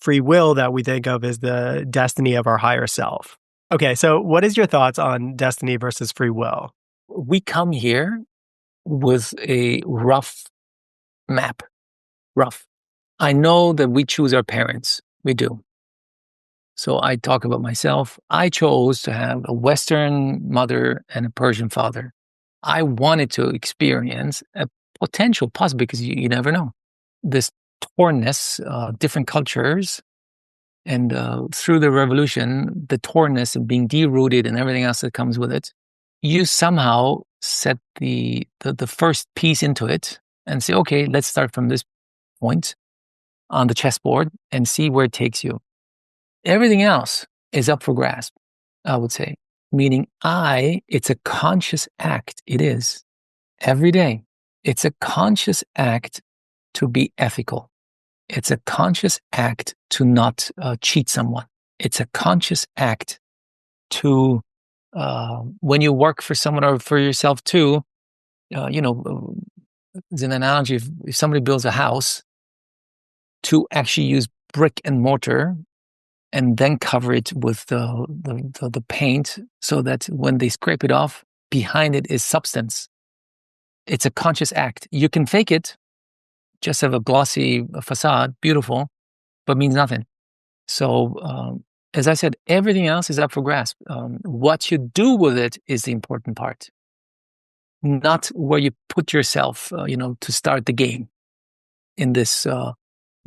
free will that we think of as the destiny of our higher self. Okay, so what is your thoughts on destiny versus free will? We come here with a rough map. Rough. I know that we choose our parents. We do. So I talk about myself. I chose to have a Western mother and a Persian father. I wanted to experience a potential possible, because you never know, this tornness, different cultures, and through the revolution, the tornness and being derooted and everything else that comes with it, you somehow set the first piece into it and say, okay, let's start from this point on the chessboard and see where it takes you. Everything else is up for grasp, I would say. Meaning it's a conscious act. It is. Every day. It's a conscious act to be ethical. It's a conscious act to not cheat someone. It's a conscious act to, when you work for someone or for yourself too, as an analogy, if somebody builds a house, to actually use brick and mortar and then cover it with the paint so that when they scrape it off, behind it is substance. It's a conscious act. You can fake it, just have a glossy facade, beautiful, but means nothing. So, as I said, everything else is up for grasp. What you do with it is the important part, not where you put yourself, to start the game in this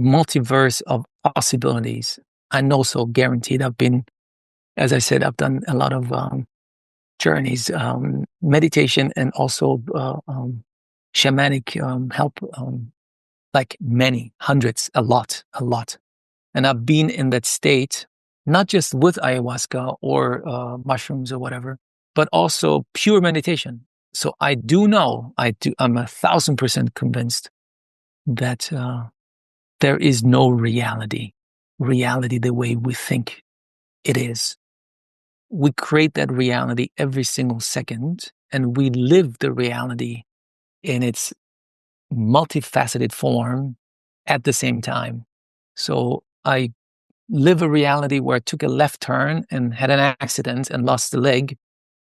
multiverse of possibilities. I know so, guaranteed. As I said, I've done a lot of journeys, meditation, and also shamanic help, like many, hundreds, a lot. And I've been in that state, not just with ayahuasca or mushrooms or whatever, but also pure meditation. So I do know, I'm 1,000% convinced that there is no reality the way we think it is. We create that reality every single second, and we live the reality in its multifaceted form at the same time. So I live a reality where I took a left turn and had an accident and lost a leg,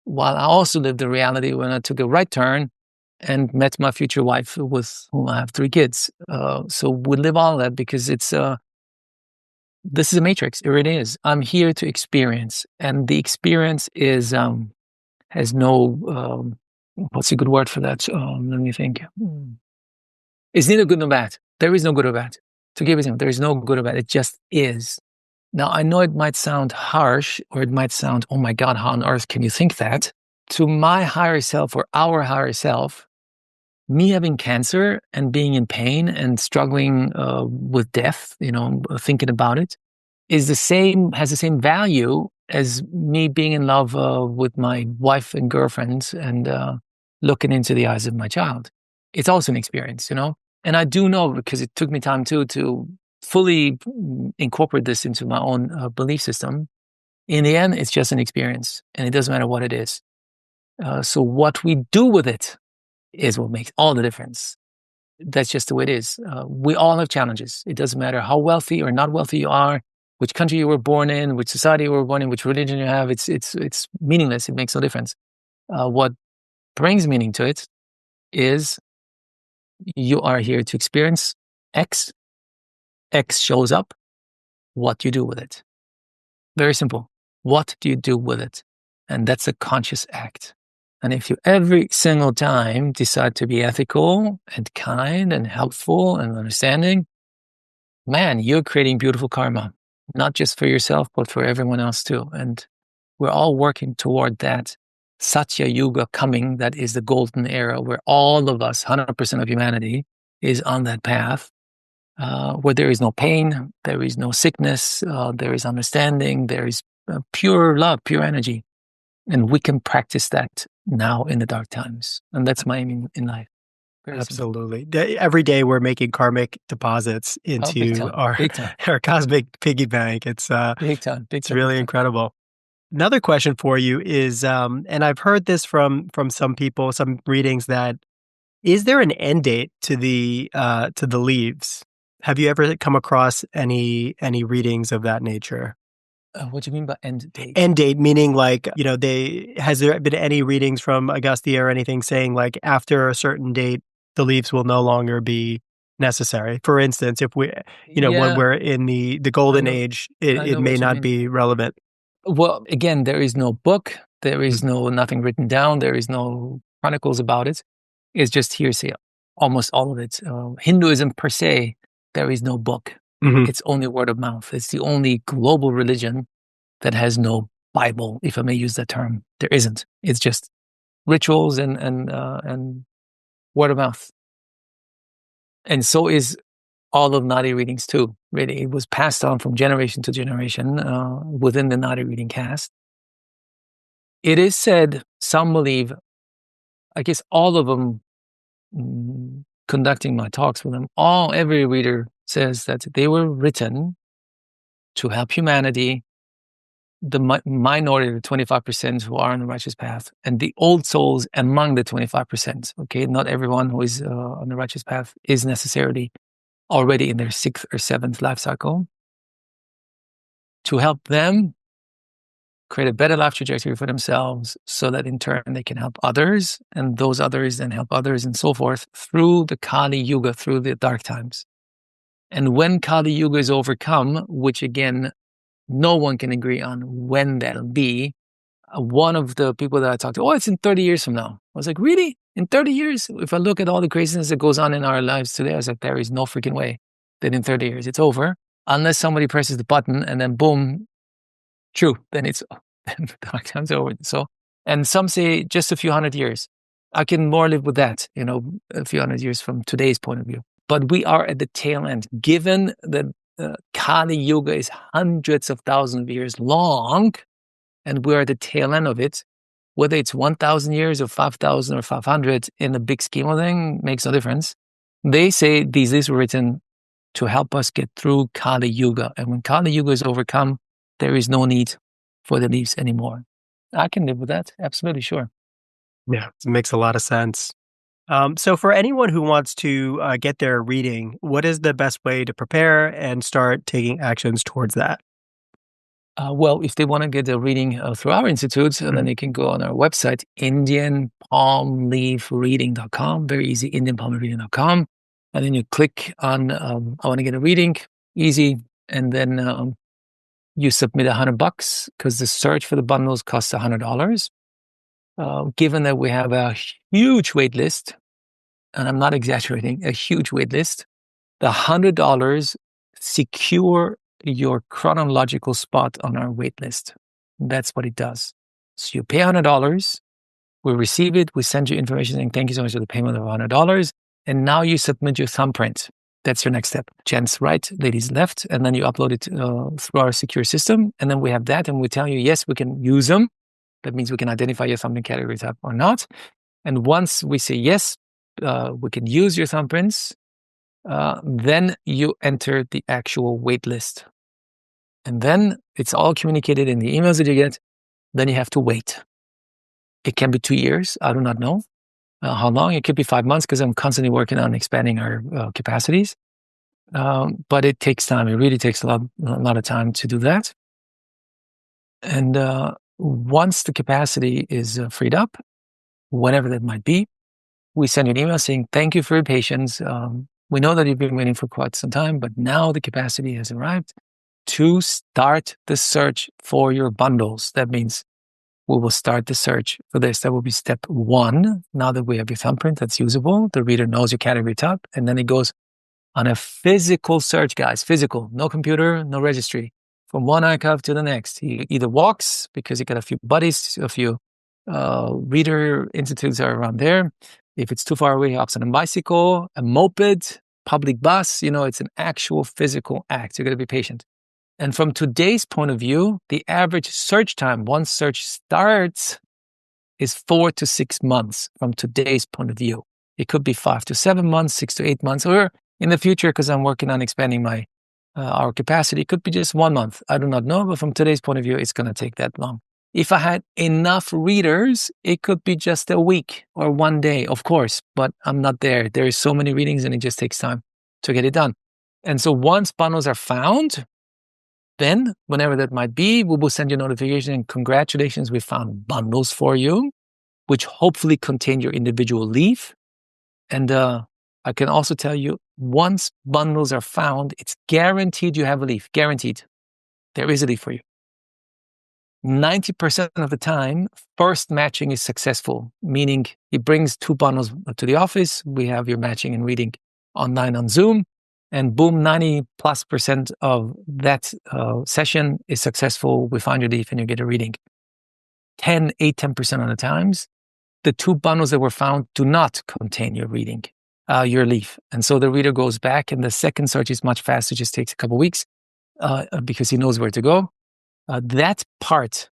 while I also live the reality when I took a right turn and met my future wife with whom I have 3 kids. So we live all that because this is a matrix. It really is. I'm here to experience, and the experience is has no what's a good word for that? Let me think. It's neither good nor bad. There is no good or bad. To give it, there is no good or bad. It just is. Now I know it might sound harsh, or it might sound, oh my God, how on earth can you think that? To my higher self or our higher self, me having cancer and being in pain and struggling with death, thinking about it, has the same value as me being in love with my wife and girlfriend and looking into the eyes of my child. It's also an experience, And I do know, because it took me time too to fully incorporate this into my own belief system. In the end, it's just an experience, and it doesn't matter what it is. So what we do with it is what makes all the difference. That's just the way it is. We all have challenges. It doesn't matter how wealthy or not wealthy you are, which country you were born in, which society you were born in, which religion you have. It's meaningless. It makes no difference. What brings meaning to it is you are here to experience X. X shows up. What do you do with it? Very simple. What do you do with it? And that's a conscious act. And if you every single time decide to be ethical and kind and helpful and understanding, man, you're creating beautiful karma, not just for yourself, but for everyone else too. And we're all working toward that Satya Yuga coming. That is the golden era where all of us, 100% of humanity, is on that path, where there is no pain, there is no sickness, there is understanding, there is pure love, pure energy. And we can practice that now in the dark times. And that's my aim in life. Very Absolutely. Every day we're making karmic deposits into big time. our cosmic piggy bank. It's Big time. really incredible. Another question for you is, and I've heard this from some people, some readings, that is there an end date to the leaves? Have you ever come across any readings of that nature? What do you mean by end date? End date meaning has there been any readings from Agastya or anything saying like after a certain date the leaves will no longer be necessary? For instance, if we when we're in the golden age, it may not be relevant. Well, again, there is no book, there is nothing written down, there is no chronicles about it. It's just hearsay, almost all of it. Hinduism per se, there is no book. Mm-hmm. It's only word of mouth. It's the only global religion that has no Bible, if I may use that term. There isn't. It's just rituals and word of mouth. And so is all of Nadi readings too. Really, it was passed on from generation to generation within the Nadi reading caste. It is said, some believe, I guess all of them, conducting my talks with them, every reader says that they were written to help humanity, the minority, the 25% who are on the righteous path, and the old souls among the 25%. Okay, not everyone who is on the righteous path is necessarily already in their 6th or 7th life cycle. To help them create a better life trajectory for themselves, so that in turn they can help others, and those others then help others, and so forth, through the Kali Yuga, through the dark times. And when Kali Yuga is overcome, which again, no one can agree on when that'll be, one of the people that I talked to, it's in 30 years from now. I was like, really? In 30 years? If I look at all the craziness that goes on in our lives today, I was like, there is no freaking way that in 30 years it's over, unless somebody presses the button and then boom, true, then it's the dark time's over. So, and some say just a few hundred years. I can more live with that, a few hundred years from today's point of view. But we are at the tail end. Given that Kali Yuga is hundreds of thousands of years long, and we're at the tail end of it, Whether it's 1,000 years or 5,000 or 500 in the big scheme of things makes no difference. They say these leaves were written to help us get through Kali Yuga. And when Kali Yuga is overcome, there is no need for the leaves anymore. I can live with that. Absolutely, sure. Yeah, it makes a lot of sense. So for anyone who wants to get their reading, what is the best way to prepare and start taking actions towards that? Well, if they want to get a reading through our institute, then they can go on our website, indianpalmleafreading.com. Very easy, indianpalmleafreading.com. And then you click on, I want to get a reading, easy. And then you submit $100 because the search for the bundles costs $100. Given that we have a huge wait list, and I'm not exaggerating, a huge wait list, the $100 secure your chronological spot on our wait list. That's what it does. So you pay $100, we receive it, we send you information saying thank you so much for the payment of $100, and now you submit your thumbprint. That's your next step. Gents right, ladies left, and then you upload it through our secure system, and then we have that, and we tell you, yes, we can use them. That means we can identify your thumbprint category type or not. And once we say yes, we can use your thumbprints, then you enter the actual wait list. And then it's all communicated in the emails that you get. Then you have to wait. It can be 2 years. I do not know how long. It could be 5 months because I'm constantly working on expanding our capacities. But it takes time. It really takes a lot of time to do that. And once the capacity is freed up, whatever that might be, we send you an email saying, thank you for your patience. We know that you've been waiting for quite some time, but now the capacity has arrived to start the search for your bundles. That means we will start the search for this. That will be step 1. Now that we have your thumbprint that's usable, the reader knows your category type, and then it goes on a physical search, guys. Physical, no computer, no registry. From one archive to the next. He either walks because he got a few buddies, a few reader institutes are around there. If it's too far away, he hops on a bicycle, a moped, public bus. It's an actual physical act. You're going to be patient. And from today's point of view, the average search time, once search starts, is 4 to 6 months from today's point of view. It could be 5 to 7 months, 6 to 8 months, or in the future, because I'm working on expanding our capacity, it could be just 1 month. I do not know, but from today's point of view, it's going to take that long. If I had enough readers, it could be just a week or 1 day, of course, but I'm not there. There is so many readings and it just takes time to get it done. And so once bundles are found, then whenever that might be, we will send you a notification and congratulations, we found bundles for you, which hopefully contain your individual leaf. And I can also tell you, once bundles are found, it's guaranteed you have a leaf, guaranteed. There is a leaf for you. 90% of the time, first matching is successful, meaning he brings 2 bundles to the office. We have your matching and reading online on Zoom, and boom, 90+% of that session is successful. We find your leaf and you get a reading. 10% of the times, the 2 bundles that were found do not contain your reading, your leaf. And so the reader goes back and the second search is much faster, just takes a couple of weeks because he knows where to go. That part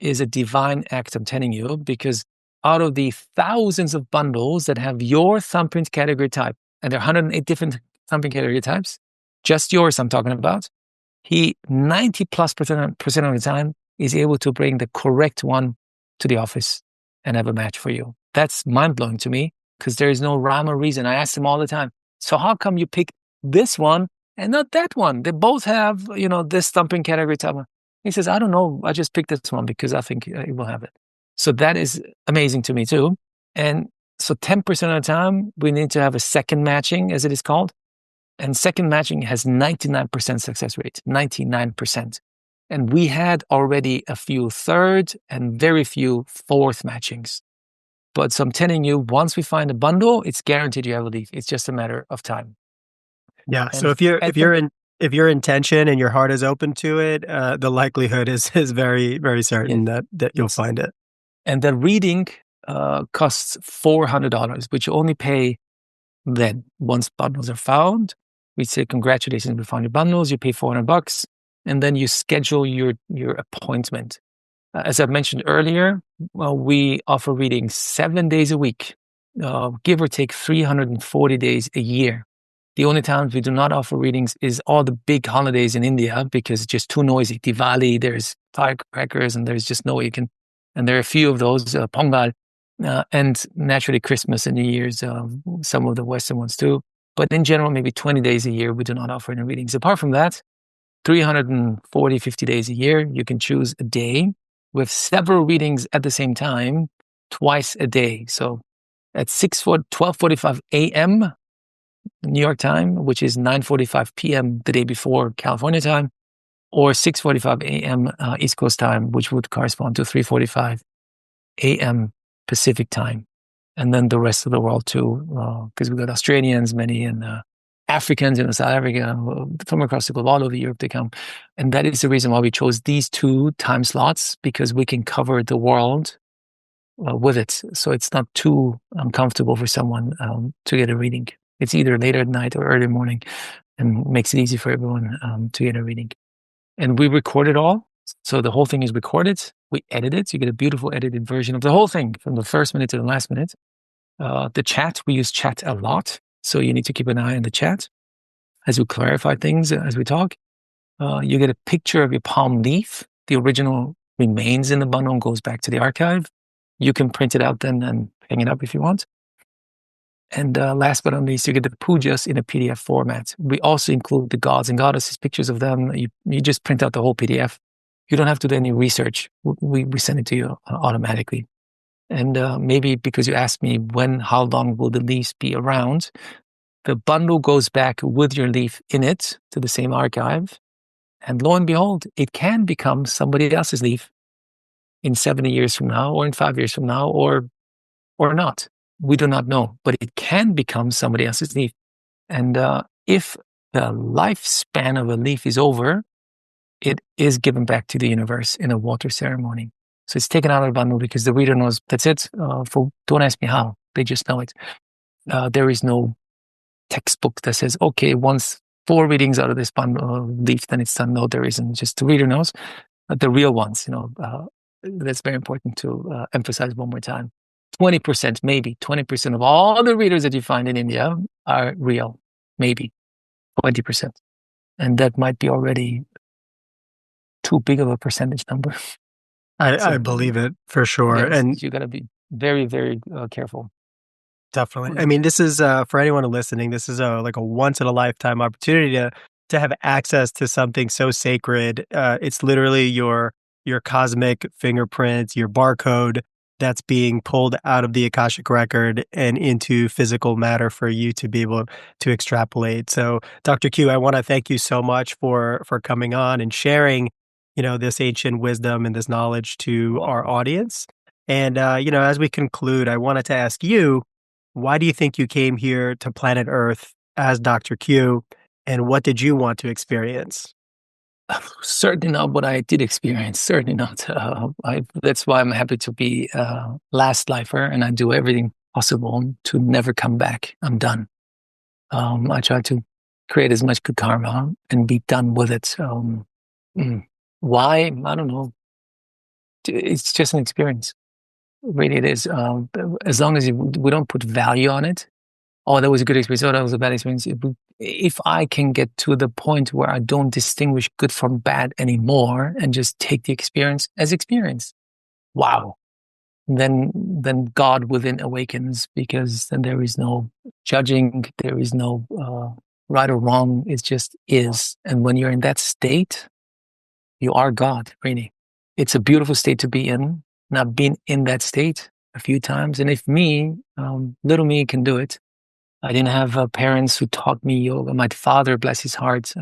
is a divine act, I'm telling you, because out of the thousands of bundles that have your thumbprint category type, and there are 108 different thumbprint category types, just yours I'm talking about, he 90+% of the time is able to bring the correct one to the office and have a match for you. That's mind-blowing to me because there is no rhyme or reason. I ask them all the time, so how come you picked this one and not that one? They both have, this thumbprint category type. He says, I don't know, I just picked this one because I think it will have it. So that is amazing to me too. And so 10% of the time, we need to have a second matching, as it is called. And second matching has 99% success rate, 99%. And we had already a few third and very few fourth matchings. But so I'm telling you, once we find a bundle, it's guaranteed you have a leaf. It's just a matter of time. Yeah. And So if your intention and your heart is open to it, the likelihood is very, very certain that you'll find it. And the reading costs $400, which you only pay then once bundles are found. We say, congratulations, we found your bundles. You pay $400, and then you schedule your appointment. As I mentioned earlier, we offer readings 7 days a week, give or take 340 days a year. The only times we do not offer readings is all the big holidays in India because it's just too noisy. Diwali, there's firecrackers, and there's just no way you can. And there are a few of those, Pongal, and naturally Christmas and New Year's, some of the Western ones too. But in general, maybe 20 days a year, we do not offer any readings. Apart from that, 340, 50 days a year, you can choose a day with several readings at the same time, twice a day. So at 12:45 a.m. New York time, which is 9:45 p.m. the day before California time, or 6:45 a.m. East Coast time, which would correspond to 3:45 a.m. Pacific time. And then the rest of the world too, because we've got Australians, many, and Africans in South Africa, from across the globe, all over Europe, they come. And that is the reason why we chose these 2 time slots, because we can cover the world with it. So it's not too uncomfortable for someone to get a reading. It's either later at night or early morning, and makes it easy for everyone to get a reading. And we record it all. So the whole thing is recorded. We edit it. You get a beautiful edited version of the whole thing from the first minute to the last minute. The chat, we use chat a lot. So you need to keep an eye on the chat as we clarify things as we talk. You get a picture of your palm leaf. The original remains in the bundle and goes back to the archive. You can print it out then and hang it up if you want. And last but not least, you get the pujas in a PDF format. We also include the gods and goddesses, pictures of them. You just print out the whole PDF. You don't have to do any research. We send it to you automatically. And maybe because you asked me how long will the leaves be around, the bundle goes back with your leaf in it to the same archive. And lo and behold, it can become somebody else's leaf in 70 years from now, or in 5 years from now, or not. We do not know, but it can become somebody else's leaf. And if the lifespan of a leaf is over, it is given back to the universe in a water ceremony. So it's taken out of the bundle because the reader knows that's it. Don't ask me how. They just know it. There is no textbook that says, okay, once 4 readings out of this bundle leaf, then it's done. No, there isn't. Just the reader knows. The real ones, that's very important to emphasize one more time. 20%, maybe 20% of all the readers that you find in India are real, maybe 20%. And that might be already too big of a percentage number. I believe it for sure. Yes, and you got to be very, very careful. Definitely. I mean, this is for anyone listening, this is like a once in a lifetime opportunity to have access to something so sacred. It's literally your cosmic fingerprint, your barcode that's being pulled out of the Akashic record and into physical matter for you to be able to extrapolate. So, Dr. Q, I want to thank you so much for coming on and sharing, this ancient wisdom and this knowledge to our audience. And as we conclude, I wanted to ask you, why do you think you came here to planet Earth as Dr. Q, and what did you want to experience? Certainly not what I did experience. Certainly not. That's why I'm happy to be last lifer, and I do everything possible to never come back. I'm done. I try to create as much good karma and be done with it. Why? I don't know. It's just an experience. Really, it is. As long as we don't put value on it. Oh, that was a good experience. Oh, that was a bad experience. If I can get to the point where I don't distinguish good from bad anymore and just take the experience as experience, wow, then God within awakens, because then there is no judging, there is no right or wrong. It just is. And when you're in that state, you are God, really. It's a beautiful state to be in. And I've been in that state a few times. And if little me can do it, I didn't have parents who taught me yoga. My father, bless his heart,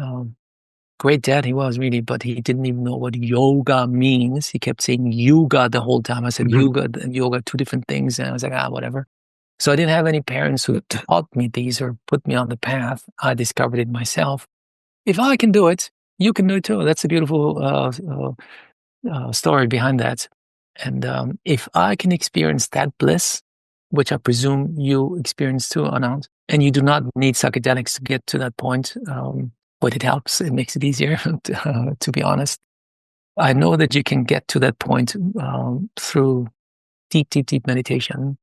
great dad he was really, but he didn't even know what yoga means. He kept saying Yuga the whole time. I said Yuga and yoga, 2 different things. And I was like, whatever. So I didn't have any parents who taught me these or put me on the path. I discovered it myself. If I can do it, you can do it too. That's a beautiful story behind that. And if I can experience that bliss, which I presume you experience too, Anand, and you do not need psychedelics to get to that point, but it helps. It makes it easier, to be honest. I know that you can get to that point through deep meditation.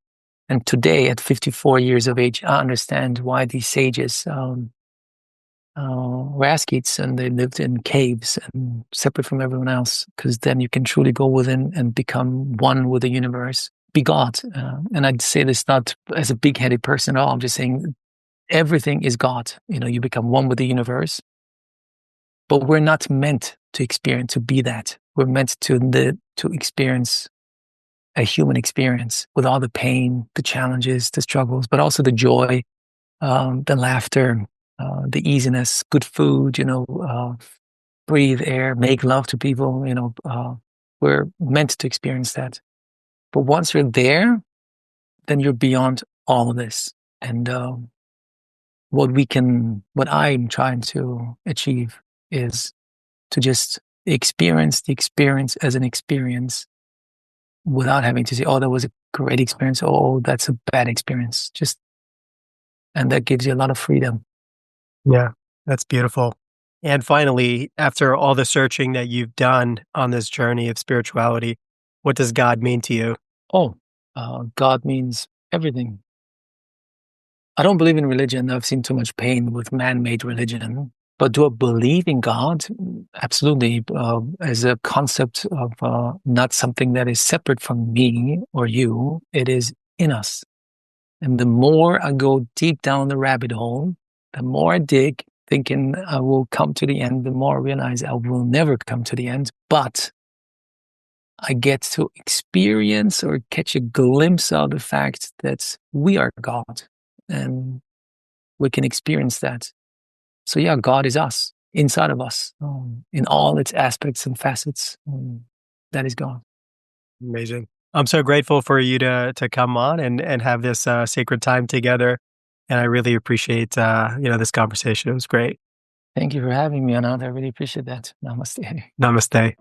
And today, at 54 years of age, I understand why these sages were ascets and they lived in caves and separate from everyone else, because then you can truly go within and become one with the universe, be God. And I'd say this not as a big-headed person at all. I'm just saying everything is God. You become one with the universe, but we're not meant to experience, to be that. We're meant to experience a human experience with all the pain, the challenges, the struggles, but also the joy, the laughter, the easiness, good food, breathe air, make love to people, we're meant to experience that. But once you're there, then you're beyond all of this. And what I'm trying to achieve is to just experience the experience as an experience without having to say, oh, that was a great experience. Oh, that's a bad experience. And that gives you a lot of freedom. Yeah, that's beautiful. And finally, after all the searching that you've done on this journey of spirituality, what does God mean to you? God means everything. I don't believe in religion. I've seen too much pain with man-made religion. But do I believe in God? Absolutely. As a concept of not something that is separate from me or you, it is in us. And the more I go deep down the rabbit hole, the more I dig, thinking I will come to the end, the more I realize I will never come to the end. But I get to experience or catch a glimpse of the fact that we are God and we can experience that. So yeah, God is us, inside of us, in all its aspects and facets. That is God. Amazing. I'm so grateful for you to come on and have this sacred time together. And I really appreciate this conversation. It was great. Thank you for having me, Anand. I really appreciate that. Namaste. Namaste.